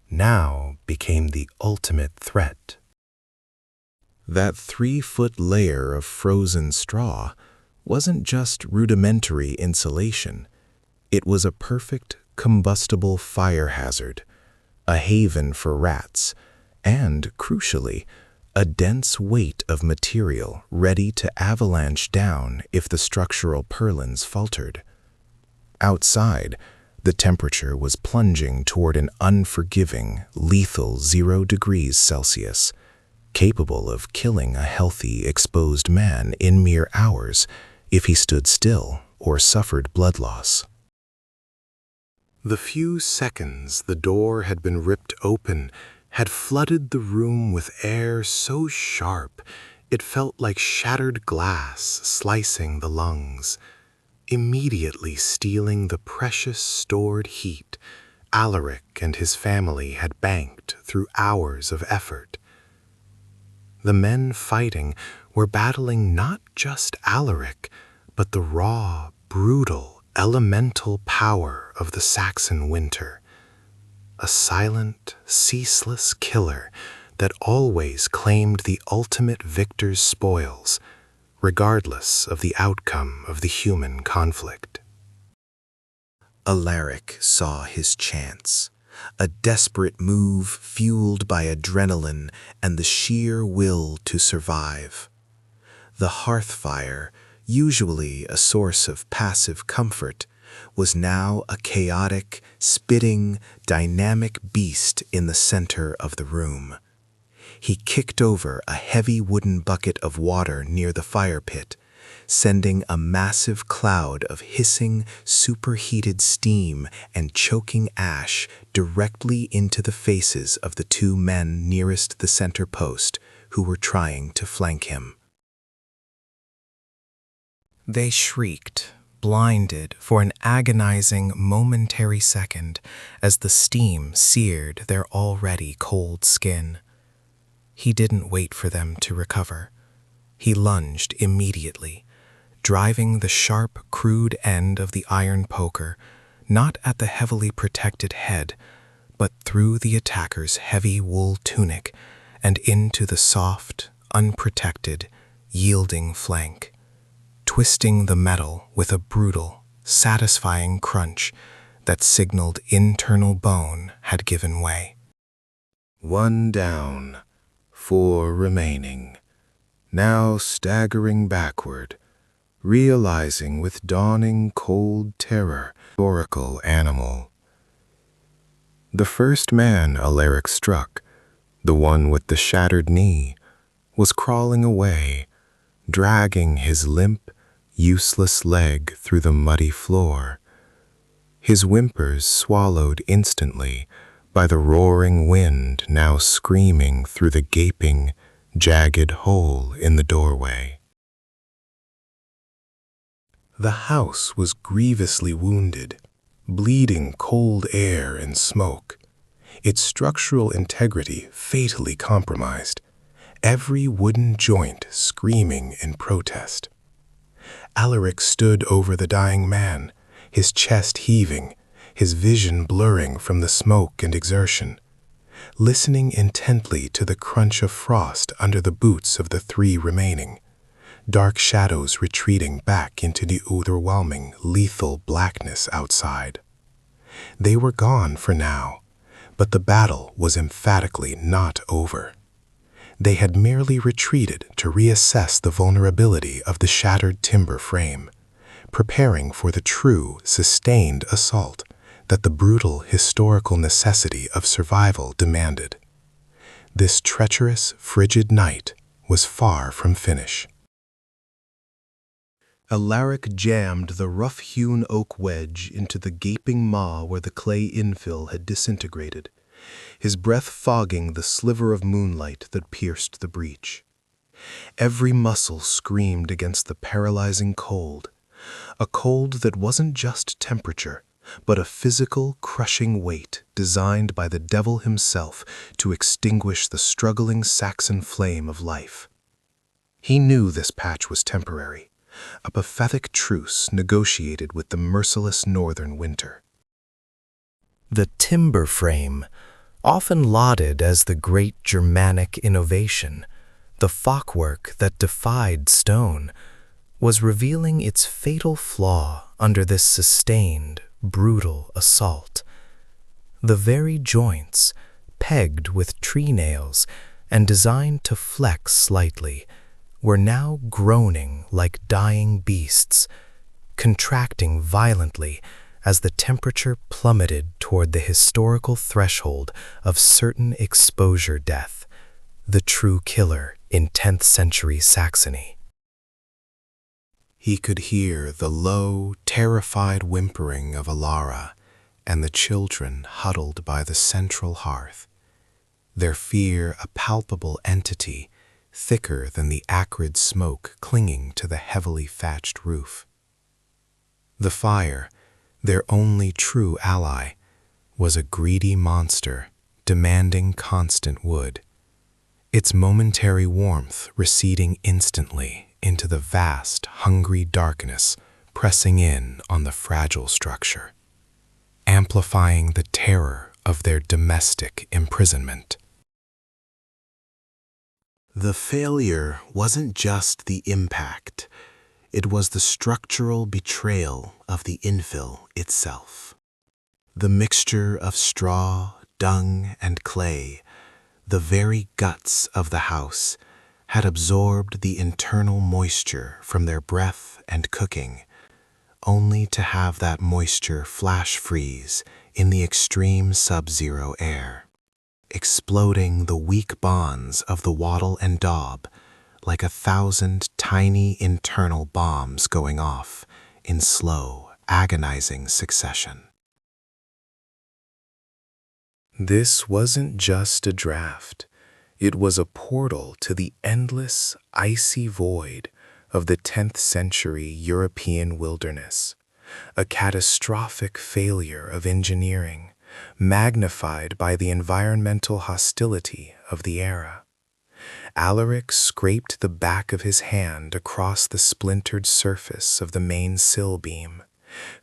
now became the ultimate threat. That 3-foot layer of frozen straw wasn't just rudimentary insulation. It was a perfect combustible fire hazard, a haven for rats, and, crucially, a dense weight of material ready to avalanche down if the structural purlins faltered. Outside, the temperature was plunging toward an unforgiving, lethal 0 degrees Celsius, capable of killing a healthy, exposed man in mere hours if he stood still or suffered blood loss. The few seconds the door had been ripped open had flooded the room with air so sharp it felt like shattered glass slicing the lungs, immediately stealing the precious stored heat Alaric and his family had banked through hours of effort. The men fighting were battling not just Alaric, but the raw, brutal, elemental power of the Saxon winter, a silent, ceaseless killer that always claimed the ultimate victor's spoils, regardless of the outcome of the human conflict. Alaric saw his chance, a desperate move fueled by adrenaline and the sheer will to survive. The hearth fire, usually a source of passive comfort, was now a chaotic, spitting, dynamic beast in the center of the room. He kicked over a heavy wooden bucket of water near the fire pit, sending a massive cloud of hissing, superheated steam and choking ash directly into the faces of the 2 men nearest the center post who were trying to flank him. They shrieked, blinded for an agonizing momentary second as the steam seared their already cold skin. He didn't wait for them to recover. He lunged immediately, driving the sharp, crude end of the iron poker not at the heavily protected head, but through the attacker's heavy wool tunic and into the soft, unprotected, yielding flank, twisting the metal with a brutal, satisfying crunch that signaled internal bone had given way. 1 down, 4 remaining, now staggering backward, realizing with dawning cold terror, oracle animal. The first man Alaric struck, the one with the shattered knee, was crawling away, dragging his limp, useless leg through the muddy floor, his whimpers swallowed instantly by the roaring wind now screaming through the gaping, jagged hole in the doorway. The house was grievously wounded, bleeding cold air and smoke, its structural integrity fatally compromised, every wooden joint screaming in protest. Alaric stood over the dying man, his chest heaving, his vision blurring from the smoke and exertion, listening intently to the crunch of frost under the boots of the 3 remaining, dark shadows retreating back into the overwhelming, lethal blackness outside. They were gone for now, but the battle was emphatically not over. They had merely retreated to reassess the vulnerability of the shattered timber frame, preparing for the true, sustained assault that the brutal historical necessity of survival demanded. This treacherous, frigid night was far from finish. Alaric jammed the rough-hewn oak wedge into the gaping maw where the clay infill had disintegrated, his breath fogging the sliver of moonlight that pierced the breach. Every muscle screamed against the paralyzing cold, a cold that wasn't just temperature, but a physical, crushing weight designed by the devil himself to extinguish the struggling Saxon flame of life. He knew this patch was temporary, a pathetic truce negotiated with the merciless northern winter. The timber frame, often lauded as the great Germanic innovation, the fockwork that defied stone, was revealing its fatal flaw under this sustained, brutal assault. The very joints, pegged with tree nails and designed to flex slightly, were now groaning like dying beasts, contracting violently as the temperature plummeted toward the historical threshold of certain exposure death, the true killer in 10th century Saxony. He could hear the low, terrified whimpering of Alara and the children huddled by the central hearth, their fear a palpable entity thicker than the acrid smoke clinging to the heavily thatched roof. The fire, their only true ally, was a greedy monster demanding constant wood, its momentary warmth receding instantly into the vast, hungry darkness pressing in on the fragile structure, amplifying the terror of their domestic imprisonment. The failure wasn't just the impact, it was the structural betrayal of the infill itself. The mixture of straw, dung, and clay, the very guts of the house, had absorbed the internal moisture from their breath and cooking, only to have that moisture flash freeze in the extreme sub-zero air, exploding the weak bonds of the wattle and daub like 1,000 tiny internal bombs going off in slow, agonizing succession. This wasn't just a draft. It was a portal to the endless, icy void of the 10th century European wilderness, a catastrophic failure of engineering, magnified by the environmental hostility of the era. Alaric scraped the back of his hand across the splintered surface of the main sill beam,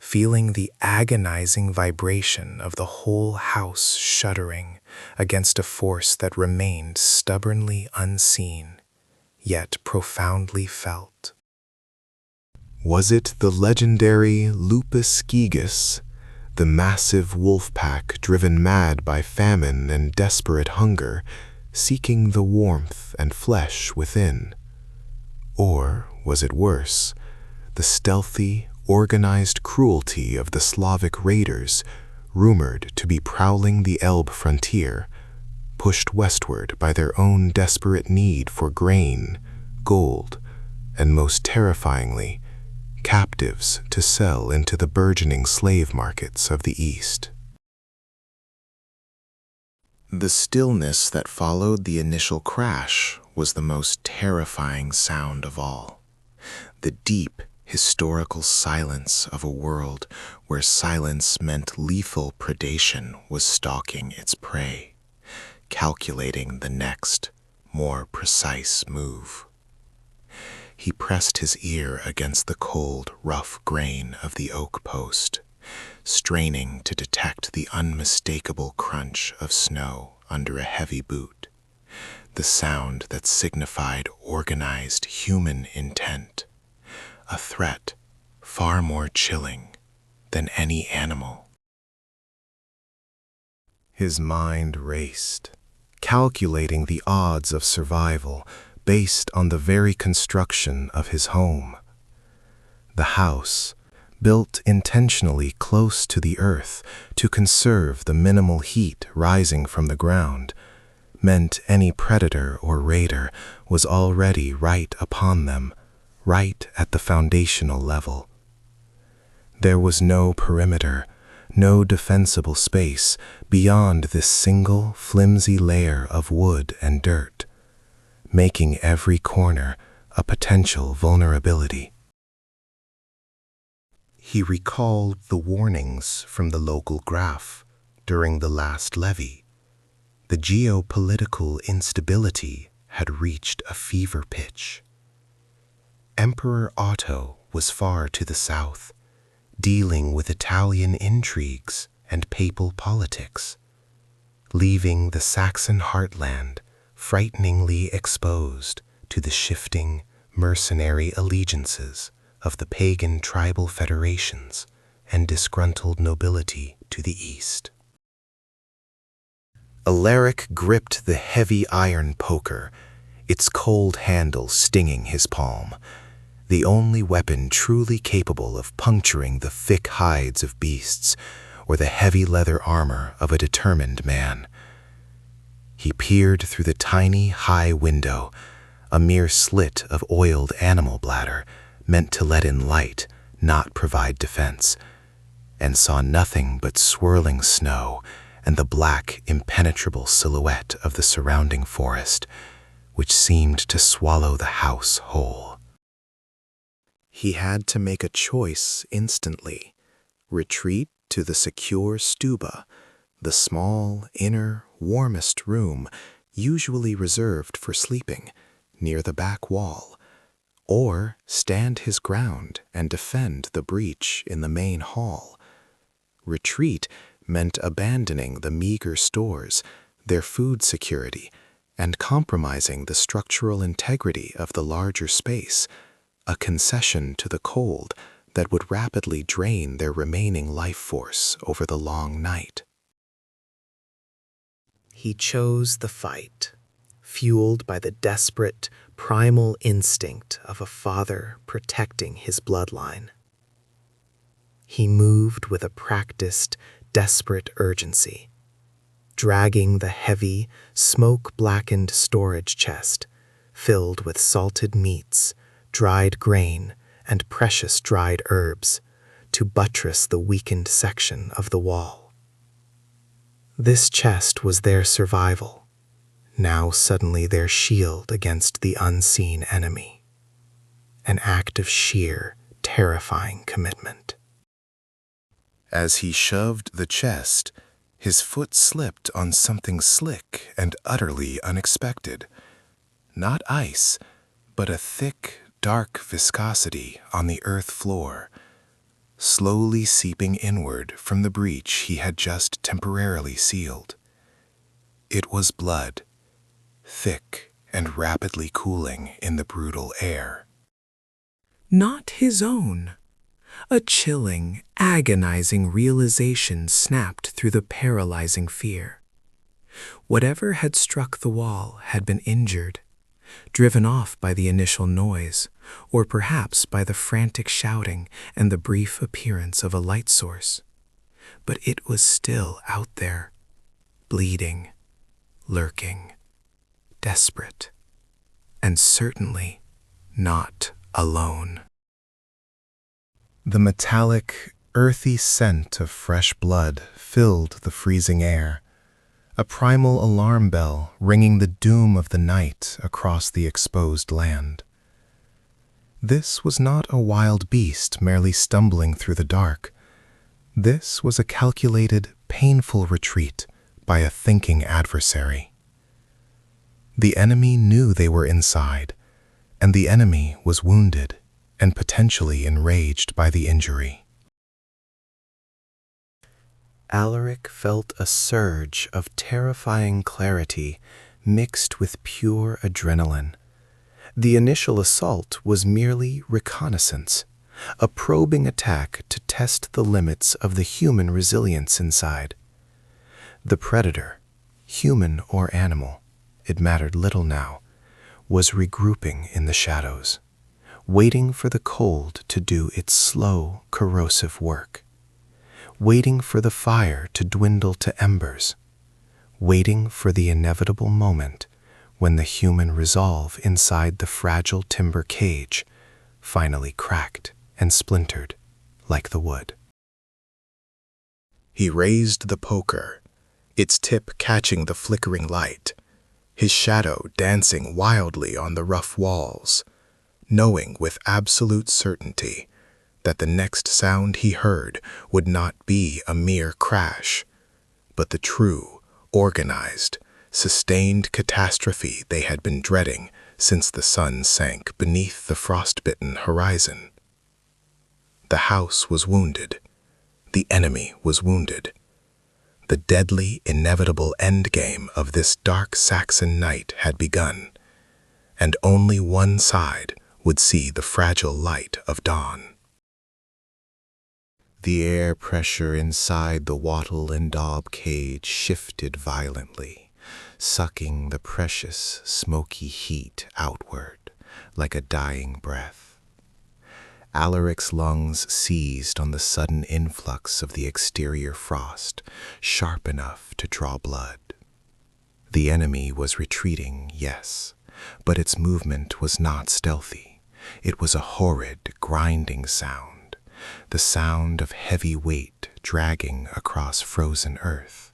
feeling the agonizing vibration of the whole house shuddering against a force that remained stubbornly unseen, yet profoundly felt. Was it the legendary Lupus gigas, the massive wolf pack driven mad by famine and desperate hunger, seeking the warmth and flesh within? Or was it worse, the stealthy, organized cruelty of the Slavic raiders, rumored to be prowling the Elbe frontier, pushed westward by their own desperate need for grain, gold, and most terrifyingly, captives to sell into the burgeoning slave markets of the East? The stillness that followed the initial crash was the most terrifying sound of all. The deep, historical silence of a world where silence meant lethal predation was stalking its prey, calculating the next, more precise move. He pressed his ear against the cold, rough grain of the oak post, straining to detect the unmistakable crunch of snow under a heavy boot, the sound that signified organized human intent, a threat far more chilling than any animal. His mind raced, calculating the odds of survival based on the very construction of his home. The house, built intentionally close to the earth to conserve the minimal heat rising from the ground, meant any predator or raider was already right upon them, right at the foundational level. There was no perimeter, no defensible space beyond this single flimsy layer of wood and dirt, making every corner a potential vulnerability. He recalled the warnings from the local graph during the last levy. The geopolitical instability had reached a fever pitch. Emperor Otto was far to the south, dealing with Italian intrigues and papal politics, leaving the Saxon heartland frighteningly exposed to the shifting, mercenary allegiances of the pagan tribal federations and disgruntled nobility to the east. Alaric gripped the heavy iron poker, its cold handle stinging his palm, the only weapon truly capable of puncturing the thick hides of beasts or the heavy leather armor of a determined man. He peered through the tiny, high window, a mere slit of oiled animal bladder meant to let in light, not provide defense, and saw nothing but swirling snow and the black, impenetrable silhouette of the surrounding forest, which seemed to swallow the house whole. He had to make a choice instantly: retreat to the secure stuba, the small, inner, warmest room usually reserved for sleeping, near the back wall, or stand his ground and defend the breach in the main hall. Retreat meant abandoning the meager stores, their food security, and compromising the structural integrity of the larger space, a concession to the cold that would rapidly drain their remaining life force over the long night. He chose the fight, fueled by the desperate, primal instinct of a father protecting his bloodline. He moved with a practiced, desperate urgency, dragging the heavy, smoke-blackened storage chest filled with salted meats, dried grain, and precious dried herbs to buttress the weakened section of the wall. This chest was their survival, now suddenly their shield against the unseen enemy. An act of sheer, terrifying commitment. As he shoved the chest, his foot slipped on something slick and utterly unexpected. Not ice, but a thick, dark viscosity on the earth floor, slowly seeping inward from the breach he had just temporarily sealed. It was blood, thick and rapidly cooling in the brutal air. Not his own. A chilling, agonizing realization snapped through the paralyzing fear. Whatever had struck the wall had been injured, driven off by the initial noise, or perhaps by the frantic shouting and the brief appearance of a light source. But it was still out there, bleeding, lurking, desperate, and certainly not alone. The metallic, earthy scent of fresh blood filled the freezing air, a primal alarm bell ringing the doom of the night across the exposed land. This was not a wild beast merely stumbling through the dark. This was a calculated, painful retreat by a thinking adversary. The enemy knew they were inside, and the enemy was wounded and potentially enraged by the injury. Alaric felt a surge of terrifying clarity mixed with pure adrenaline. The initial assault was merely reconnaissance, a probing attack to test the limits of the human resilience inside. The predator, human or animal, it mattered little now, was regrouping in the shadows, waiting for the cold to do its slow, corrosive work, waiting for the fire to dwindle to embers, waiting for the inevitable moment when the human resolve inside the fragile timber cage finally cracked and splintered like the wood. He raised the poker, its tip catching the flickering light, his shadow dancing wildly on the rough walls, knowing with absolute certainty that the next sound he heard would not be a mere crash, but the true, organized, sustained catastrophe they had been dreading since the sun sank beneath the frostbitten horizon. The house was wounded. The enemy was wounded. The deadly, inevitable endgame of this dark Saxon night had begun, and only one side would see the fragile light of dawn. The air pressure inside the wattle and daub cage shifted violently, sucking the precious, smoky heat outward like a dying breath. Alaric's lungs seized on the sudden influx of the exterior frost, sharp enough to draw blood. The enemy was retreating, yes, but its movement was not stealthy. It was a horrid, grinding sound, the sound of heavy weight dragging across frozen earth,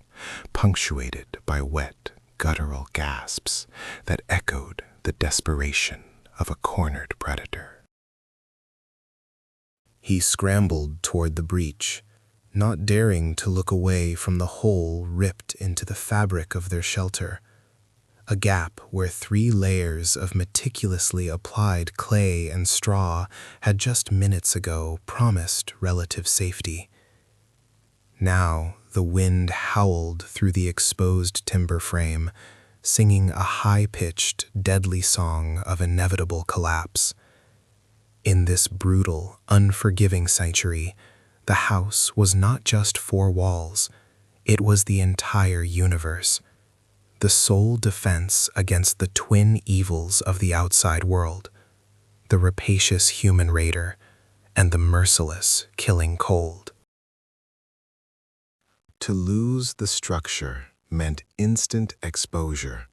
punctuated by wet, guttural gasps that echoed the desperation of a cornered predator. He scrambled toward the breach, not daring to look away from the hole ripped into the fabric of their shelter, a gap where 3 layers of meticulously applied clay and straw had just minutes ago promised relative safety. Now the wind howled through the exposed timber frame, singing a high-pitched, deadly song of inevitable collapse. In this brutal, unforgiving sanctuary, the house was not just 4 walls, it was the entire universe, the sole defense against the twin evils of the outside world, the rapacious human raider and the merciless killing cold. To lose the structure meant instant exposure,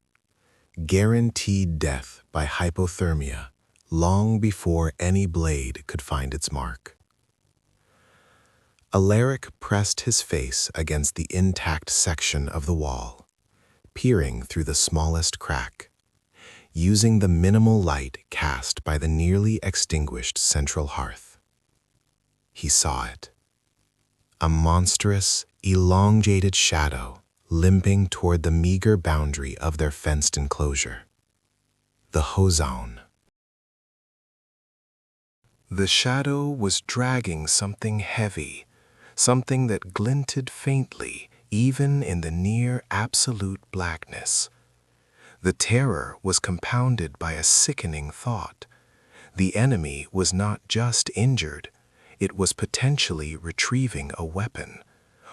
guaranteed death by hypothermia, long before any blade could find its mark. Alaric pressed his face against the intact section of the wall, peering through the smallest crack, using the minimal light cast by the nearly extinguished central hearth. He saw it. A monstrous, elongated shadow limping toward the meager boundary of their fenced enclosure. The Hozone. The shadow was dragging something heavy, something that glinted faintly even in the near absolute blackness. The terror was compounded by a sickening thought. The enemy was not just injured, it was potentially retrieving a weapon,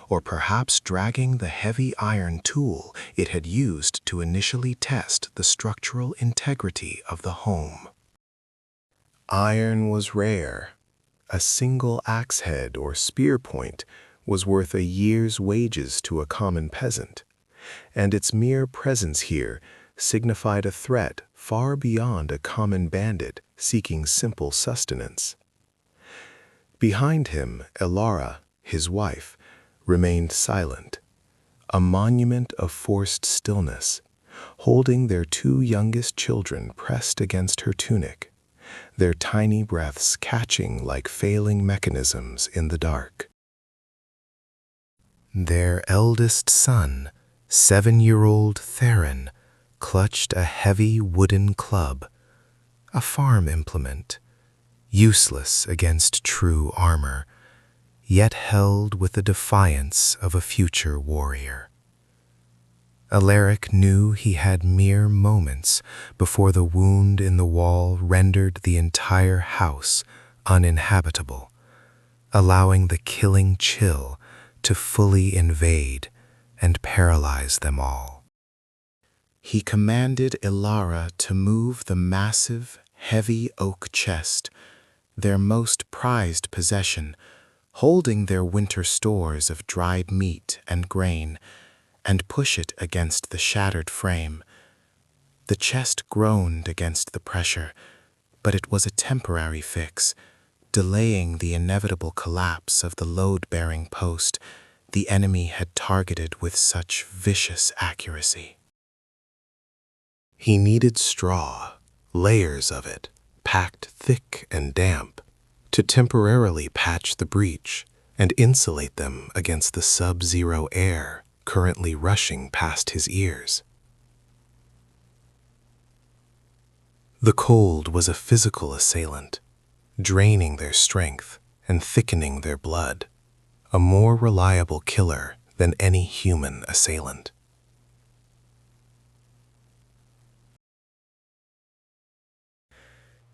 or perhaps dragging the heavy iron tool it had used to initially test the structural integrity of the home. Iron was rare. A single axe head or spear point was worth a year's wages to a common peasant, and its mere presence here signified a threat far beyond a common bandit seeking simple sustenance. Behind him, Elara, his wife, remained silent, a monument of forced stillness, holding their 2 youngest children pressed against her tunic, their tiny breaths catching like failing mechanisms in the dark. Their eldest son, 7-year-old Theron, clutched a heavy wooden club, a farm implement, useless against true armor, yet held with the defiance of a future warrior. Alaric knew he had mere moments before the wound in the wall rendered the entire house uninhabitable, allowing the killing chill to fully invade and paralyze them all. He commanded Elara to move the massive, heavy oak chest, their most prized possession, holding their winter stores of dried meat and grain, and push it against the shattered frame. The chest groaned against the pressure, but it was a temporary fix, delaying the inevitable collapse of the load-bearing post the enemy had targeted with such vicious accuracy. He needed straw, layers of it, packed thick and damp, to temporarily patch the breach and insulate them against the sub-zero air currently rushing past his ears. The cold was a physical assailant, draining their strength and thickening their blood, a more reliable killer than any human assailant.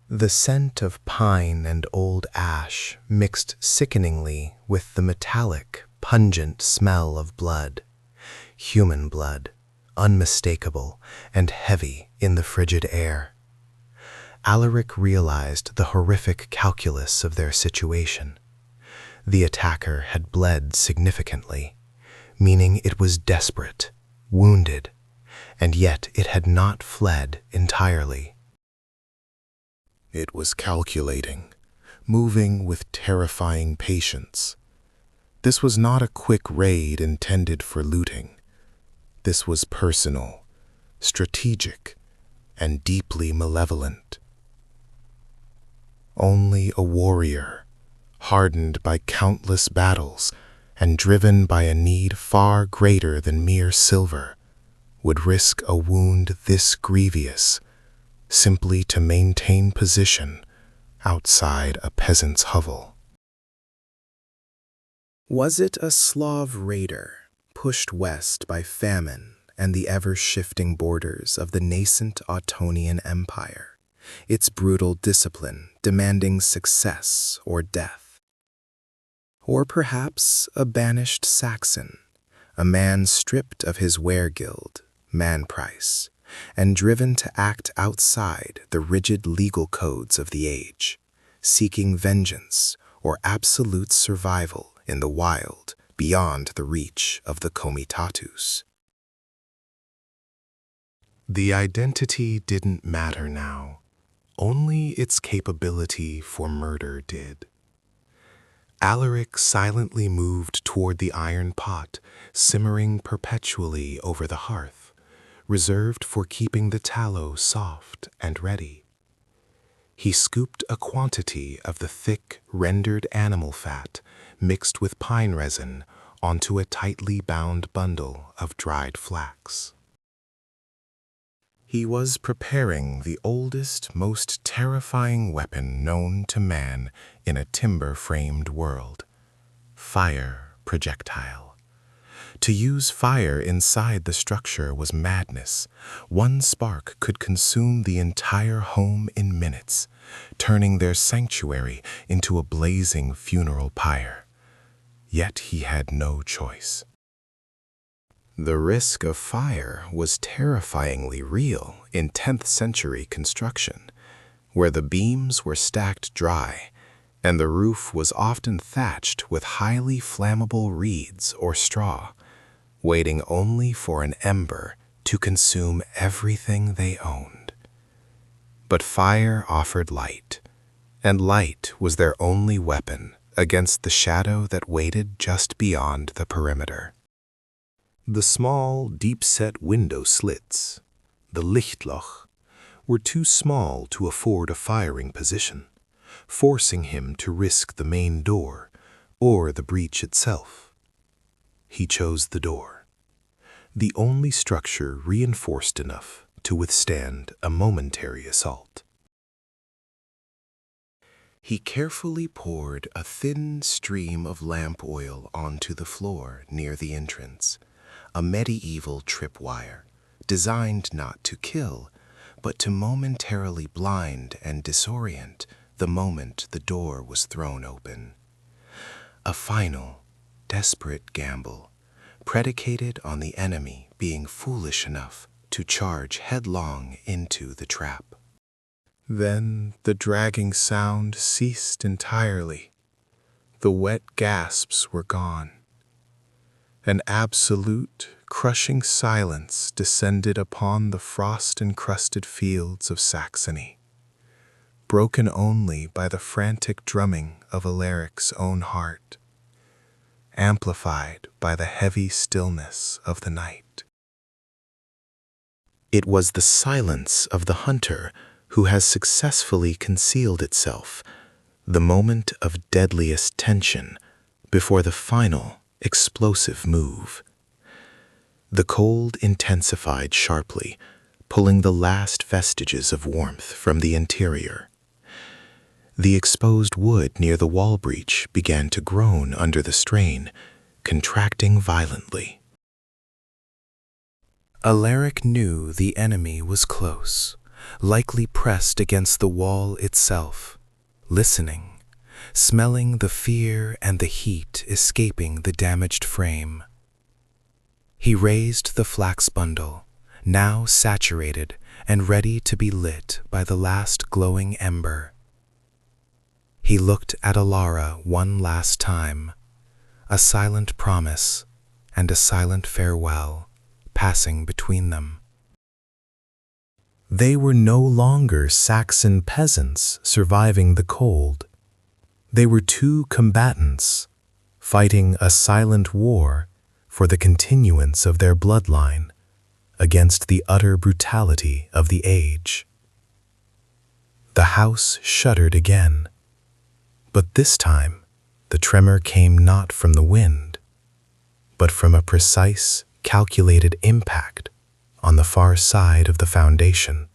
The scent of pine and old ash mixed sickeningly with the metallic, pungent smell of blood, human blood, unmistakable and heavy in the frigid air. Alaric realized the horrific calculus of their situation. The attacker had bled significantly, meaning it was desperate, wounded, and yet it had not fled entirely. It was calculating, moving with terrifying patience. This was not a quick raid intended for looting. This was personal, strategic, and deeply malevolent. Only a warrior, hardened by countless battles and driven by a need far greater than mere silver, would risk a wound this grievous, simply to maintain position outside a peasant's hovel. Was it a Slav raider pushed west by famine and the ever-shifting borders of the nascent Ottonian Empire, its brutal discipline demanding success or death? Or perhaps a banished Saxon, a man stripped of his weregild, man price, and driven to act outside the rigid legal codes of the age, seeking vengeance or absolute survival in the wild beyond the reach of the comitatus. The identity didn't matter now. Only its capability for murder did. Alaric silently moved toward the iron pot, simmering perpetually over the hearth, reserved for keeping the tallow soft and ready. He scooped a quantity of the thick, rendered animal fat mixed with pine resin onto a tightly bound bundle of dried flax. He was preparing the oldest, most terrifying weapon known to man in a timber-framed world: fire projectile. To use fire inside the structure was madness. One spark could consume the entire home in minutes, turning their sanctuary into a blazing funeral pyre. Yet he had no choice. The risk of fire was terrifyingly real in 10th century construction, where the beams were stacked dry and the roof was often thatched with highly flammable reeds or straw, waiting only for an ember to consume everything they owned. But fire offered light, and light was their only weapon against the shadow that waited just beyond the perimeter. The small, deep-set window slits, the Lichtloch, were too small to afford a firing position, forcing him to risk the main door or the breach itself. He chose the door, the only structure reinforced enough to withstand a momentary assault. He carefully poured a thin stream of lamp oil onto the floor near the entrance, a medieval tripwire, designed not to kill, but to momentarily blind and disorient the moment the door was thrown open. A final, desperate gamble, predicated on the enemy being foolish enough to charge headlong into the trap. Then the dragging sound ceased entirely. The wet gasps were gone. An absolute, crushing silence descended upon the frost-encrusted fields of Saxony, broken only by the frantic drumming of Alaric's own heart, amplified by the heavy stillness of the night. It was the silence of the hunter who has successfully concealed itself, the moment of deadliest tension before the final, explosive move. The cold intensified sharply, pulling the last vestiges of warmth from the interior. The exposed wood near the wall breach began to groan under the strain, contracting violently. Alaric knew the enemy was close, likely pressed against the wall itself, listening, smelling the fear and the heat escaping the damaged frame. He raised the flax bundle, now saturated and ready to be lit by the last glowing ember. He looked at Alara one last time, a silent promise and a silent farewell passing between them. They were no longer Saxon peasants surviving the cold. They were two combatants, fighting a silent war for the continuance of their bloodline against the utter brutality of the age. The house shuddered again, but this time the tremor came not from the wind, but from a precise, calculated impact on the far side of the foundation.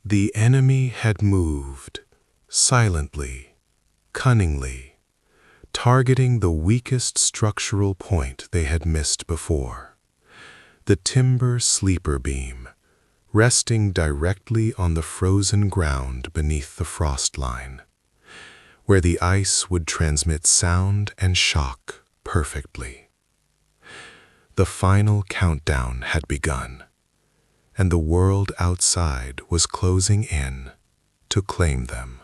The enemy had moved, silently, cunningly, targeting the weakest structural point they had missed before, the timber sleeper beam, resting directly on the frozen ground beneath the frost line, where the ice would transmit sound and shock perfectly. The final countdown had begun, and the world outside was closing in to claim them.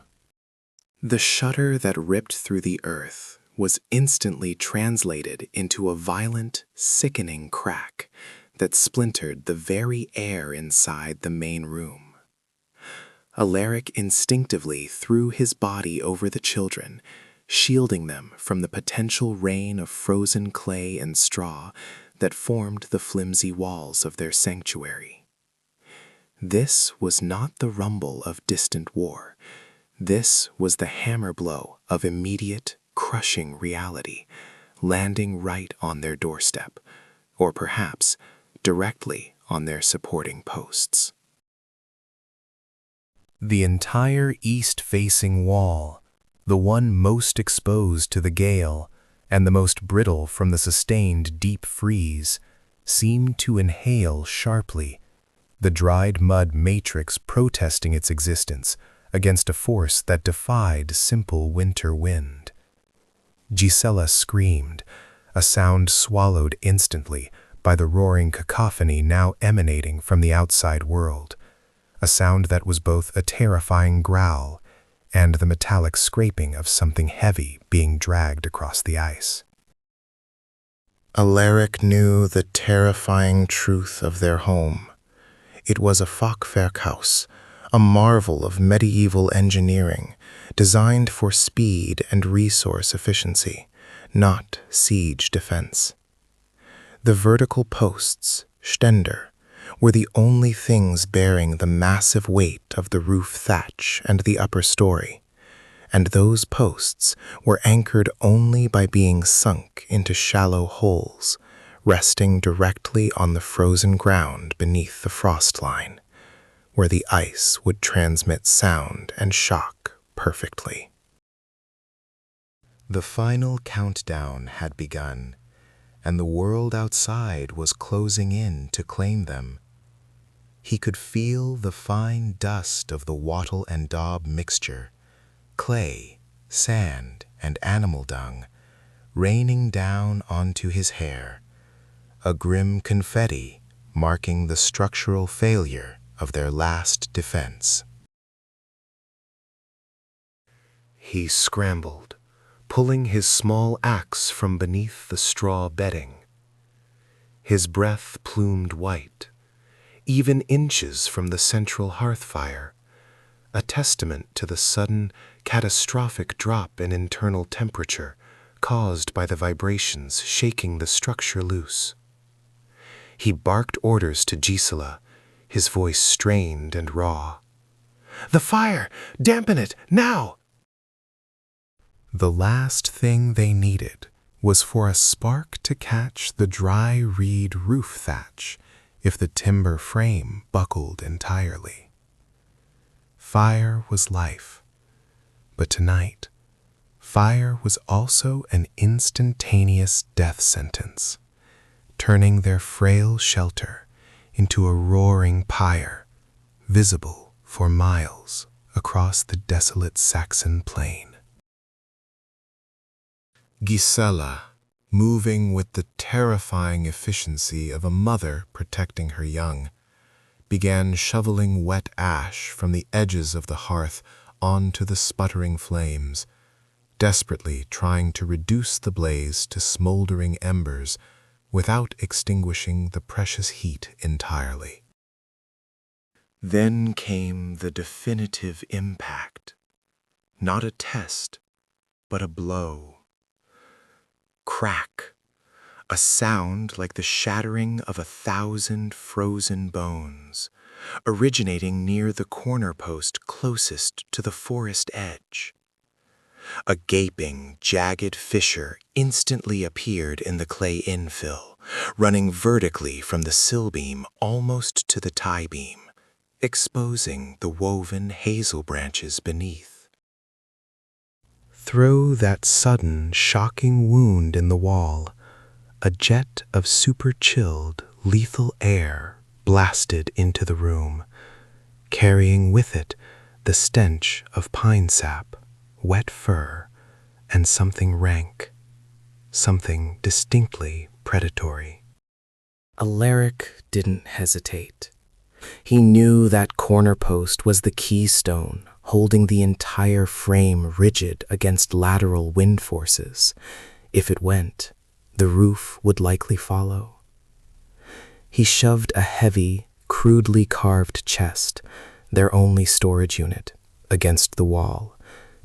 The shudder that ripped through the earth was instantly translated into a violent, sickening crack that splintered the very air inside the main room. Alaric instinctively threw his body over the children, shielding them from the potential rain of frozen clay and straw that formed the flimsy walls of their sanctuary. This was not the rumble of distant war. This was the hammer blow of immediate, crushing reality, landing right on their doorstep, or perhaps directly on their supporting posts. The entire east-facing wall, the one most exposed to the gale and the most brittle from the sustained deep freeze, seemed to inhale sharply, the dried mud matrix protesting its existence against a force that defied simple winter wind. Gisela screamed, a sound swallowed instantly by the roaring cacophony now emanating from the outside world, a sound that was both a terrifying growl and the metallic scraping of something heavy being dragged across the ice. Alaric knew the terrifying truth of their home. It was a Fachwerkhaus, a marvel of medieval engineering, designed for speed and resource efficiency, not siege defense. The vertical posts, Ständer, were the only things bearing the massive weight of the roof thatch and the upper story, and those posts were anchored only by being sunk into shallow holes, resting directly on the frozen ground beneath the frost line, where the ice would transmit sound and shock perfectly. The final countdown had begun, and the world outside was closing in to claim them. He could feel the fine dust of the wattle and daub mixture, clay, sand, and animal dung, raining down onto his hair, a grim confetti marking the structural failure of their last defense. He scrambled, pulling his small axe from beneath the straw bedding. his breath plumed white, even inches from the central hearth fire, a testament to the sudden, catastrophic drop in internal temperature caused by the vibrations shaking the structure loose. He barked orders to Gisela, his voice strained and raw. "The fire! Dampen it, now!" The last thing they needed was for a spark to catch the dry reed roof thatch if the timber frame buckled entirely. Fire was life, but tonight, fire was also an instantaneous death sentence, turning their frail shelter into a roaring pyre, visible for miles across the desolate Saxon plain. Gisela, moving with the terrifying efficiency of a mother protecting her young, began shoveling wet ash from the edges of the hearth onto the sputtering flames, desperately trying to reduce the blaze to smoldering embers without extinguishing the precious heat entirely. Then came the definitive impact. Not a test, but a blow. Crack, a sound like the shattering of 1,000 frozen bones, originating near the corner post closest to the forest edge. A gaping, jagged fissure instantly appeared in the clay infill, running vertically from the sill beam almost to the tie beam, exposing the woven hazel branches beneath. Through that sudden, shocking wound in the wall, a jet of super-chilled, lethal air blasted into the room, carrying with it the stench of pine sap, wet fur, and something rank, something distinctly predatory. Alaric didn't hesitate. He knew that corner post was the keystone, holding the entire frame rigid against lateral wind forces. If it went, the roof would likely follow. He shoved a heavy, crudely carved chest, their only storage unit, against the wall,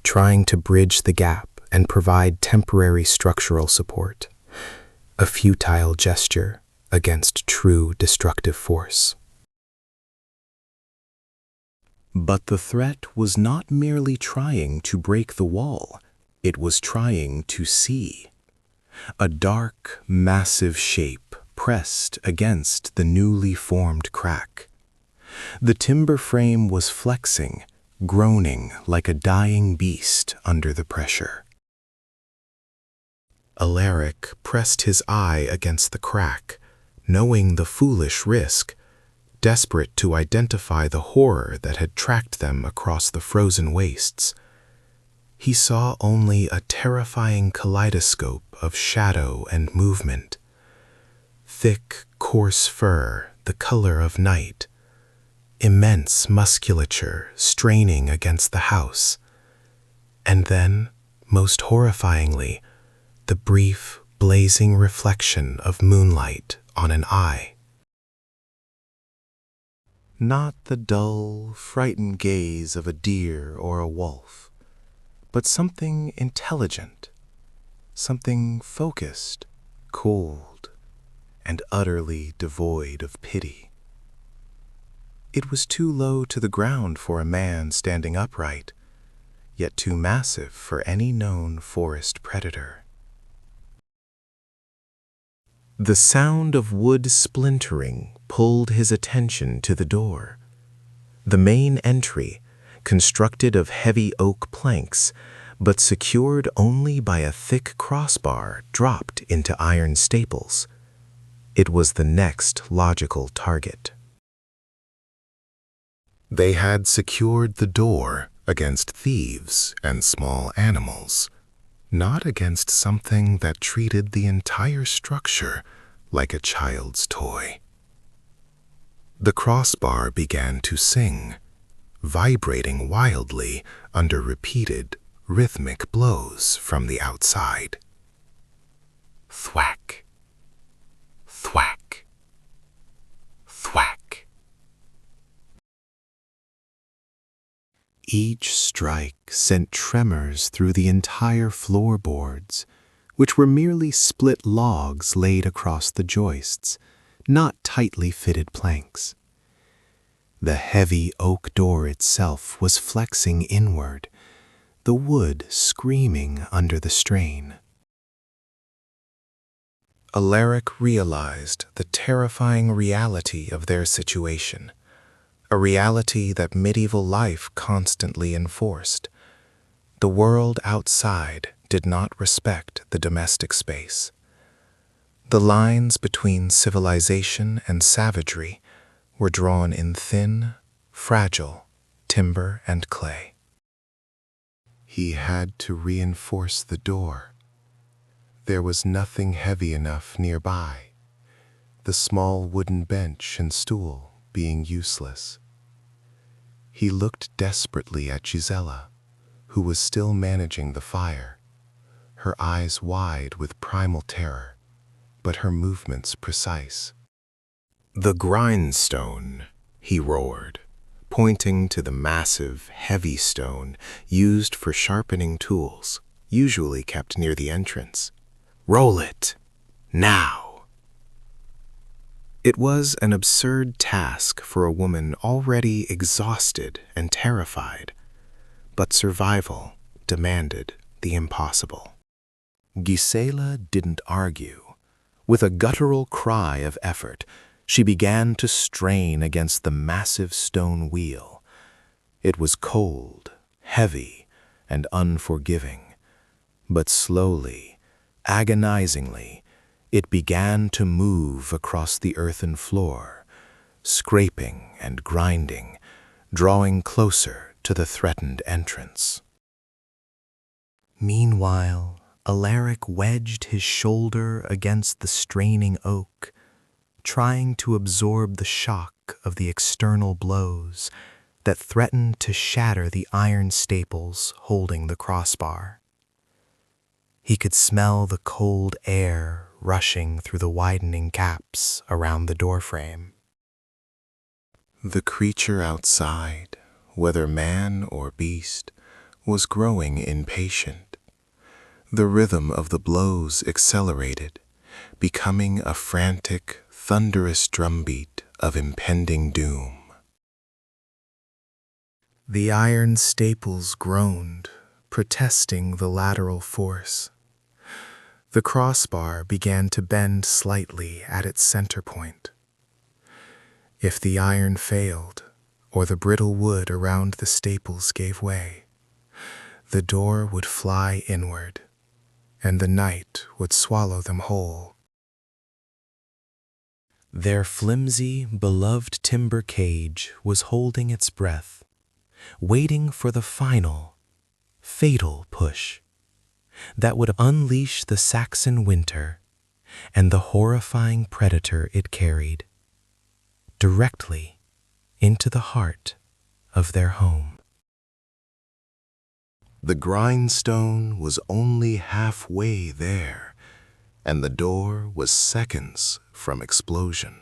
trying to bridge the gap and provide temporary structural support. A futile gesture against true destructive force. But the threat was not merely trying to break the wall, it was trying to see. A dark, massive shape pressed against the newly formed crack. The timber frame was flexing, groaning like a dying beast under the pressure. Alaric pressed his eye against the crack, knowing the foolish risk, desperate to identify the horror that had tracked them across the frozen wastes. He saw only a terrifying kaleidoscope of shadow and movement. Thick, coarse fur, the color of night. Immense musculature straining against the house. And then, most horrifyingly, the brief, blazing reflection of moonlight on an eye. Not the dull, frightened gaze of a deer or a wolf, but something intelligent, something focused, cold, and utterly devoid of pity. It was too low to the ground for a man standing upright, yet too massive for any known forest predator. The sound of wood splintering pulled his attention to the door. The main entry, constructed of heavy oak planks, but secured only by a thick crossbar dropped into iron staples. It was the next logical target. They had secured the door against thieves and small animals, not against something that treated the entire structure like a child's toy. The crossbar began to sing, vibrating wildly under repeated, rhythmic blows from the outside. Thwack, thwack. Each strike sent tremors through the entire floorboards, which were merely split logs laid across the joists, not tightly fitted planks. The heavy oak door itself was flexing inward, the wood screaming under the strain. Alaric realized the terrifying reality of their situation, a reality that medieval life constantly enforced. The world outside did not respect the domestic space. The lines between civilization and savagery were drawn in thin, fragile timber and clay. He had to reinforce the door. There was nothing heavy enough nearby, the small wooden bench and stool being useless. He looked desperately at Gisela, who was still managing the fire, her eyes wide with primal terror, but her movements precise. "The grindstone," he roared, pointing to the massive, heavy stone used for sharpening tools, usually kept near the entrance. "Roll it! Now!" It was an absurd task for a woman already exhausted and terrified, but survival demanded the impossible. Gisela didn't argue. With a guttural cry of effort, she began to strain against the massive stone wheel. It was cold, heavy, and unforgiving, but slowly, agonizingly, it began to move across the earthen floor, scraping and grinding, drawing closer to the threatened entrance. Meanwhile, Alaric wedged his shoulder against the straining oak, trying to absorb the shock of the external blows that threatened to shatter the iron staples holding the crossbar. He could smell the cold air rushing through the widening gaps around the doorframe. The creature outside, whether man or beast, was growing impatient. The rhythm of the blows accelerated, becoming a frantic, thunderous drumbeat of impending doom. The iron staples groaned, protesting the lateral force. The crossbar began to bend slightly at its center point. If the iron failed, or the brittle wood around the staples gave way, the door would fly inward, and the night would swallow them whole. Their flimsy, beloved timber cage was holding its breath, waiting for the final, fatal push that would unleash the Saxon winter and the horrifying predator it carried directly into the heart of their home. The grindstone was only halfway there, and the door was seconds from explosion.